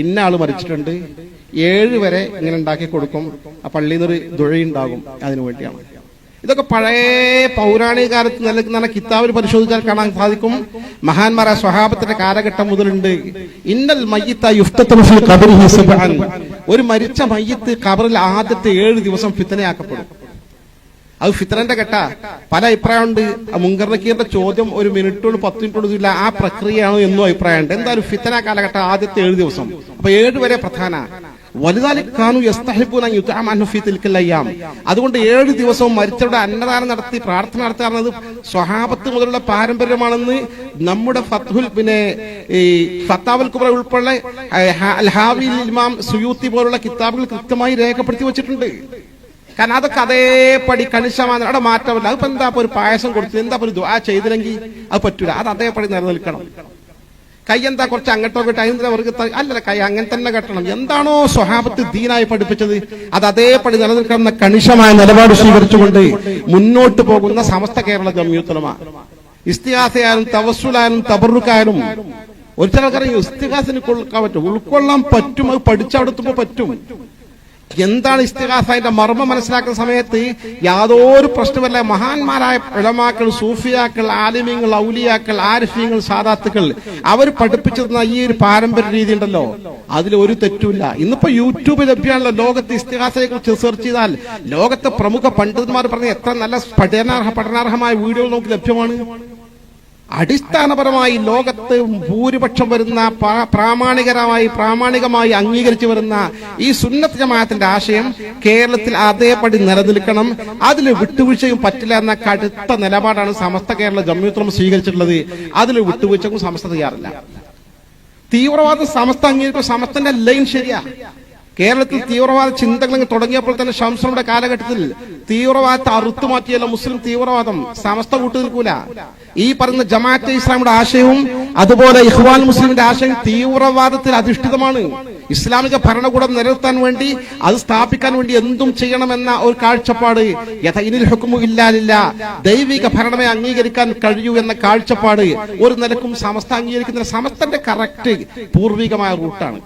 ഇന്ന ആള് മരിച്ചിട്ടുണ്ട്, 7 വരെ ഇങ്ങനെ ഉണ്ടാക്കി കൊടുക്കും, ആ പള്ളിയിൽ നിന്നൊരു ദുഴയുണ്ടാകും, അതിനു വേണ്ടിയാണ്. ഇതൊക്കെ പഴയ പൗരാണിക കാലത്ത് നിലനിൽക്കുന്ന കിതാബിൽ പരിശോധിച്ചാൽ കാണാൻ സാധിക്കും. മഹാന്മാരായ സ്വഹാബത്തിന്റെ കാലഘട്ടം മുതലുണ്ട്. ഇന്നൽ മയ്യിത്ത യുഫ്തതു ഫീ ഖബറിഹി സബ്അൻ, ഒരു മരിച്ച മയ്യിത്ത് ഖബറിൽ ആദ്യത്തെ 7 ദിവസം ഫിത്നയാക്കപ്പെടും. അത് ഫിത്നന്റെ ഘട്ട. പല അഭിപ്രായമുണ്ട്. മുങ്കർ നക്കീറിന്റെ ചോദ്യം 1 മിനിറ്റോട് 10 മിനിറ്റോട് ഇല്ല, ആ പ്രക്രിയയാണോ എന്നും അഭിപ്രായമുണ്ട്. എന്തായാലും ഫിത്ന കാലഘട്ടം ആദ്യത്തെ 7 ദിവസം, അപ്പൊ 7 വരെ പ്രധാന. വലുതാലിക്കാനു യസ്തഹിബൂന യുതഅമു ഫീ തിൽക്കൽ അയ്യാം. അതുകൊണ്ട് 7 ദിവസവും മരിച്ചവരുടെ അന്നദാനം നടത്തി പ്രാർത്ഥന നടത്തുന്നത് സ്വഹാബത്ത് മുതലുള്ള പാരമ്പര്യമാണെന്ന് നമ്മുടെ ഫത്ഹുൽ ഈ ഫത്താവുൽ കുബ്ര ഉൾപ്പെടെ അൽ ഹാവിൽ ഇമാം സുയൂത്തി പോലുള്ള കിതാബുകൾ കൃത്യമായി രേഖപ്പെടുത്തി വെച്ചിട്ടുണ്ട്. കാരണം അതൊക്കെ അതേപടി കണിശമാണ്, അവിടെ മാറ്റമില്ല. അതിപ്പോ എന്താ ഒരു പായസം കൊടുത്തു, എന്താ ഒരു ദുആ ചെയ്തില്ലെങ്കിൽ അത് പറ്റൂല, അത് അതേപടി നിലനിൽക്കണം. കൈ എന്താ കുറച്ച് അങ്ങോട്ടോ കേട്ടോ, അതിന്റെ അവർക്ക് അല്ലല്ല, കൈ അങ്ങനെ തന്നെ കെട്ടണം. എന്താണോ സ്വഹാബത്ത് ദീനായി പഠിപ്പിച്ചത് അത് അതേപടി നിലനിൽക്കണമെന്ന കണിശമായ നിലപാട് സ്വീകരിച്ചുകൊണ്ട് മുന്നോട്ട് പോകുന്ന സമസ്ത കേരള ജംഇയ്യത്തുൽ ഉലമ, ഇസ്തിഗാസയായാലും തവസ്സുലായാലും തബറുക്കായാലും, ഒരു ചില ആൾക്കാരെ ഇസ്തിഗാസിന് ഉൾക്കൊള്ളാൻ പറ്റും, ഉൾക്കൊള്ളാൻ പറ്റും, അത് പഠിച്ചവിടെത്തുമ്പോ പറ്റും. എന്താണ് ഇസ്തിഗാസ, അതിന്റെ മർമ്മം മനസ്സിലാക്കുന്ന സമയത്ത് യാതൊരു പ്രശ്നമല്ല. മഹാന്മാരായ ഉലമാക്കൾ, സൂഫിയാക്കൾ, ആലിമീങ്ങൾ, ഔലിയാക്കൾ, ആരിഫീങ്ങൾ, സാദാത്തുക്കൾ അവർ പഠിപ്പിച്ചിരുന്ന ഈ ഒരു പാരമ്പര്യ രീതി ഉണ്ടല്ലോ, അതിൽ ഒരു തെറ്റുമില്ല. ഇന്നിപ്പോ യൂട്യൂബ് ലഭ്യമാണല്ലോ. ലോകത്ത് ഇസ്തിഗാസയെ കുറിച്ച് സെർച്ച് ചെയ്താൽ ലോകത്തെ പ്രമുഖ പണ്ഡിതന്മാർ പറഞ്ഞ എത്ര നല്ല പഠനാർഹമായ വീഡിയോകൾ നമുക്ക് ലഭ്യമാണ്. അടിസ്ഥാനപരമായി ലോകത്ത് ഭൂരിപക്ഷം വരുന്ന പ്രാമാണികമായി അംഗീകരിച്ചു വരുന്ന ഈ സുന്നത്ത് ജമാഅത്തിന്റെ ആശയം കേരളത്തിൽ അതേപടി നിലനിൽക്കണം, അതിൽ വിട്ടുവീഴ്ചയും പറ്റില്ല എന്ന കടുത്ത നിലപാടാണ് സമസ്ത കേരള ജംഇയ്യത്തുൽ ഉലമ സ്വീകരിച്ചിട്ടുള്ളത്. അതിൽ വിട്ടുവീഴ്ചക്കും സമസ്ത തയ്യാറില്ല. തീവ്രവാദം സമസ്ത അംഗീകരിക്കും, സമസ്തന്റെ ലൈൻ ശരിയാ. കേരളത്തിൽ തീവ്രവാദ ചിന്തകൾ തുടങ്ങിയപ്പോൾ തന്നെ ശംസുയുടെ കാലഘട്ടത്തിൽ തീവ്രവാദത്തെ അറുത്തുമാറ്റിയല്ല മുസ്ലിം തീവ്രവാദം. സമസ്ത കൂട്ടു നിൽക്കൂല. ഈ പറയുന്ന ജമാഅത്തെ ഇസ്ലാമിയുടെ ആശയവും അതുപോലെ ഇഖ്വാൻ മുസ്ലിമിന്റെ ആശയം തീവ്രവാദത്തിൽ അധിഷ്ഠിതമാണ്. ഇസ്ലാമിക ഭരണകൂടം നിലനിർത്താൻ വേണ്ടി, അത് സ്ഥാപിക്കാൻ വേണ്ടി എന്തും ചെയ്യണമെന്ന ഒരു കാഴ്ചപ്പാട്, യഥഇനിൽ ഹുക്മു ഇല്ലാ ലില്ലാഹ്, ദൈവിക ഭരണമേ അംഗീകരിക്കാൻ കഴിയൂ എന്ന കാഴ്ചപ്പാട് ഒരു നിലക്കും സമസ്ത അംഗീകരിക്കുന്നില്ല. സമസ്തന്റെ കറക്റ്റ് പൂർവികമായ റൂട്ടാണ്.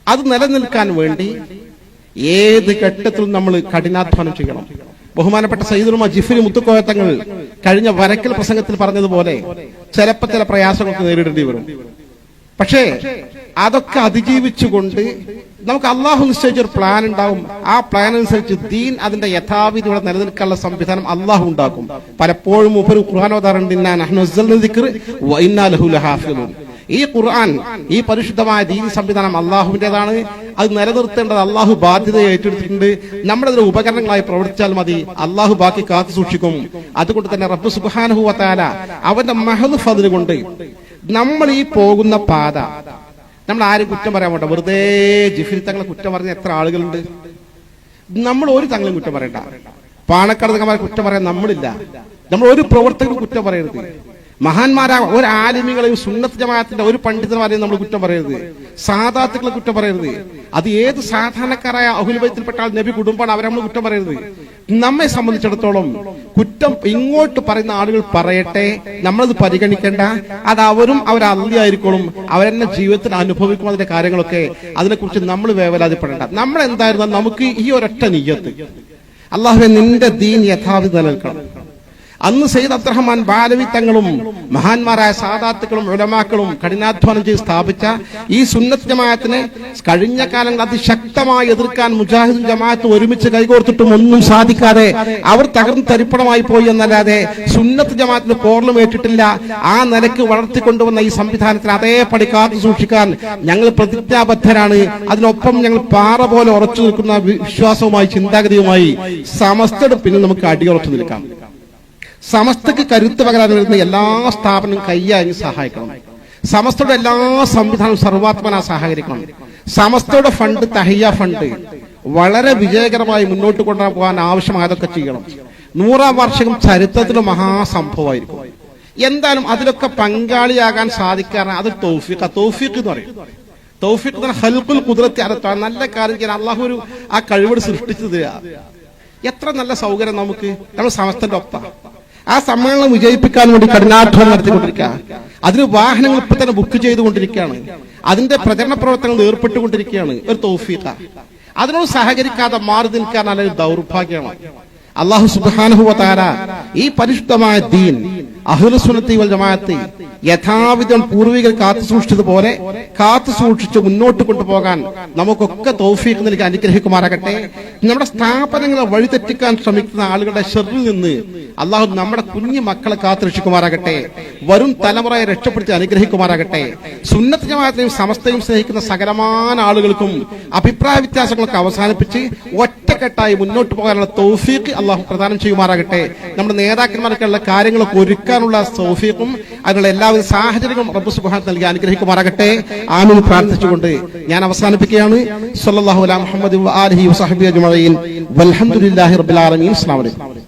അത് നിലനിൽക്കാൻ വേണ്ടി ഏത് ഘട്ടത്തിലും നമ്മൾ കഠിനാധ്വാനം ചെയ്യണം. ബഹുമാനപ്പെട്ട സയ്യിദുൽ ഉലമ ജിഫ്രി മുത്തുക്കോയ തങ്ങൾ കഴിഞ്ഞ വരക്കൽ പ്രസംഗത്തിൽ പറഞ്ഞതുപോലെ ചിലപ്പോൾ ചില പ്രയാസങ്ങൾക്ക് നേരിടേണ്ടി വരും. പക്ഷേ അതൊക്കെ അതിജീവിച്ചുകൊണ്ട് നമുക്ക് അള്ളാഹു നിശ്ചയിച്ചൊരു പ്ലാൻ ഉണ്ടാവും. ആ പ്ലാൻ അനുസരിച്ച് ദീൻ അതിന്റെ യഥാവിധി ഇവിടെ നിലനിൽക്കാനുള്ള സംവിധാനം അള്ളാഹു ഉണ്ടാക്കും. പലപ്പോഴും ഒരു ഖുർആൻ ഓതാറുണ്ട്, ഇന്നാ നഹ്നു നസ്സൽനാ ദിക്ർ വ ഇന്നാ ലഹു ലഹാഫിളൂൻ. ഈ ഖുർആൻ, ഈ പരിശുദ്ധമായ ദീൻ സംവിധാനം അള്ളാഹുവിന്റേതാണ്. അത് നിലനിർത്തേണ്ടത് അള്ളാഹു ബാധ്യതയെ ഏറ്റെടുത്തിട്ടുണ്ട്. നമ്മളതിന് ഉപകരണങ്ങളായി പ്രവർത്തിച്ചാൽ മതി, അള്ളാഹു ബാക്കി കാത്തു സൂക്ഷിക്കും. അതുകൊണ്ട് തന്നെ റബ്ബ് സുബ്ഹാനഹു വ തആല അവന്റെ മഹദ് ഫദ്ൽ കൊണ്ട് നമ്മൾ ഈ പോകുന്ന പാത, നമ്മൾ ആരും കുറ്റം പറയാൻ വേണ്ട. വെറുതെ ജിഫ്രി തങ്ങളെ കുറ്റം പറഞ്ഞ എത്ര ആളുകളുണ്ട്. നമ്മൾ ഒരു തങ്ങളും കുറ്റം പറയണ്ട. പാണക്കാട് തങ്ങന്മാരെ കുറ്റം പറയാൻ നമ്മളില്ല. നമ്മൾ ഒരു പ്രവർത്തകരും കുറ്റം പറയരുത്. മഹാന്മാരായ ഒരു ആലിമികളെയും സുന്നത്ത് ജമാഅത്തിന്റെ ഒരു പണ്ഡിതന്മാരെയും നമ്മൾ കുറ്റം പറയരുത്. സാദാത്തുക്കളെ കുറ്റം പറയരുത്. അത് ഏത് സാധാരണക്കാരായ അഹ്ലുൽ ബൈത്തിൽപ്പെട്ട നബി കുടുംബമാണ്, അവരെ നമ്മൾ കുറ്റം പറയരുത്. നമ്മെ സംബന്ധിച്ചിടത്തോളം കുറ്റം ഇങ്ങോട്ട് പറയുന്ന ആളുകൾ പറയട്ടെ, നമ്മളത് പരിഗണിക്കേണ്ട. അത് അവരും അവരല്ലായിരിക്കും, അവരെന്നെ ജീവിതത്തിൽ അനുഭവിക്കും അതിന്റെ കാര്യങ്ങളൊക്കെ. അതിനെക്കുറിച്ച് നമ്മൾ വേവലാതിപ്പെടേണ്ട. നമ്മൾ എന്തായിരുന്നാലും നമുക്ക് ഈ ഒരൊറ്റ നിയ്യത്ത്, അല്ലാഹുവേ നിന്റെ ദീൻ യഥാവിധി നിലനിൽക്കണം. അന്ന് സയ്യിദ് അബ്ദുറഹ്മാൻ ബാലവി തങ്ങളും മഹാന്മാരായ സാദാത്തുക്കളും ഉലമാക്കളും കഠിനാധ്വാനം ചെയ്ത് സ്ഥാപിച്ച ഈ സുന്നത്ത് ജമാഅത്തിനെ കഴിഞ്ഞ കാലങ്ങൾ അതിശക്തമായി എതിർക്കാൻ മുജാഹിദും ജമാഅത്തും ഒരുമിച്ച് കൈകോർത്തിട്ടും ഒന്നും സാധിക്കാതെ അവർ തകർന്ന് തരിപ്പണമായി പോയി എന്നല്ലാതെ സുന്നത്ത് ജമാഅത്തിന് പോർലും ഏറ്റിട്ടില്ല. ആ നിലയ്ക്ക് വളർത്തിക്കൊണ്ടുവന്ന ഈ സംവിധാനത്തിൽ അതേപടി കാത്തു സൂക്ഷിക്കാൻ ഞങ്ങൾ പ്രതിജ്ഞാബദ്ധരാണ്. അതിനൊപ്പം ഞങ്ങൾ പാറ പോലെ ഉറച്ചു നിൽക്കുന്ന വിശ്വാസവുമായി ചിന്താഗതിയുമായി സമസ്തയുടെ പിന്നിൽ നമുക്ക് അടിയുറച്ചു നിൽക്കാം. സമസ്തക്ക് കരുത്ത് പകരാൻ വരുന്ന എല്ലാ സ്ഥാപനവും കൈയായി സഹായിക്കണം. സമസ്തയുടെ എല്ലാ സംവിധാനവും സർവാത്മന സഹകരിക്കണം. സമസ്തയുടെ ഫണ്ട്, തഹിയ ഫണ്ട് വളരെ വിജയകരമായി മുന്നോട്ട് കൊണ്ടുപോകാൻ ആവശ്യമായതൊക്കെ ചെയ്യണം. 100ാം വാർഷികം ചരിത്രത്തിലെ മഹാസംഭവമായിരിക്കും. എന്തായാലും അതിലൊക്കെ പങ്കാളിയാകാൻ സാധിക്കാറ് അത് തൗഫീഖ് എന്ന് പറയും. തൗഫീഖ് എന്ന് പറഞ്ഞാൽ ഖൽഖുൽ ഖുദ്റത്തി അല, നല്ല കാര്യം ചെയ്യാൻ അള്ളാഹു ഒരു ആ കഴിവ് സൃഷ്ടിച്ചു തരിക. എത്ര നല്ല സൗകര്യം നമുക്ക്. നമ്മൾ സമസ്തന്റെ ഒപ്പം ആ സമ്മേളനം വിജയിപ്പിക്കാൻ വേണ്ടി കഠിനാധ്വാനം നടത്തിക്കൊണ്ടിരിക്കുക. അതിന് വാഹനങ്ങൾ ഇപ്പൊ തന്നെ ബുക്ക് ചെയ്തുകൊണ്ടിരിക്കുകയാണ്. അതിന്റെ പ്രചരണ പ്രവർത്തനങ്ങൾ ഏർപ്പെട്ടുകൊണ്ടിരിക്കുകയാണ്. ഒരു തൗഫീഖ. അതിനോട് സഹകരിക്കാതെ മാറി നിൽക്കാൻ അല്ലെങ്കിൽ ദൗർഭാഗ്യമാണ്. അല്ലാഹു സുബ്ഹാനഹു വ തആല ഈ പരിശുദ്ധമായ ദീൻ അഹ്ലുസുന്നത്തി വൽ ജമാഅത്ത് യഥാവിധം പൂർവികർ കാത്തു സൂക്ഷിച്ചതുപോലെ കാത്തു സൂക്ഷിച്ച് മുന്നോട്ട് കൊണ്ടുപോകാൻ നമുക്കൊക്കെ തൗഫീഖ് നൽകി അനുഗ്രഹിക്കുമാറാകട്ടെ. നമ്മുടെ സ്ഥാപനങ്ങളെ വഴിതെറ്റിക്കാൻ ശ്രമിക്കുന്ന ആളുകളുടെ ഷർറിൽ നിന്ന് അള്ളാഹു നമ്മുടെ കുഞ്ഞു മക്കളെ കാത്തുരക്ഷിക്കുമാറാകട്ടെ. വരും തലമുറയെ രക്ഷപ്പെടുത്തി അനുഗ്രഹിക്കുമാറാകട്ടെ. സുന്നത്ത് ജമാഅത്തിനെയും സമസ്തയും സ്നേഹിക്കുന്ന സകലമായ ആളുകൾക്കും അഭിപ്രായ വ്യത്യാസങ്ങളൊക്കെ അവസാനിപ്പിച്ച് ഒറ്റക്കെട്ടായി മുന്നോട്ട് പോകാനുള്ള തൗഫീഖ് അള്ളാഹു പ്രദാനം ചെയ്യുമാറാകട്ടെ. നമ്മുടെ നേതാക്കന്മാർക്കുള്ള കാര്യങ്ങളൊക്കെ ഒരുക്കാനുള്ള തൗഫീഖും അതിനുള്ള എല്ലാവിധ സാഹചര്യങ്ങളും റബ്ബ് സുബ്ഹാനഹു നൽകി അനുഗ്രഹിക്കുമാറാകട്ടെ. ആമീൻ പ്രാർത്ഥിച്ചുകൊണ്ട് ഞാൻ അവസാനിപ്പിക്കുകയാണ്. സ്വല്ലല്ലാഹു അലാ മുഹമ്മദി വ ആലിഹി വസഹ്ബിഹി അജ്മഈൻ വൽഹംദുലില്ലാഹി റബ്ബിൽ ആലമീൻ. അസ്സലാമു അലൈക്കും.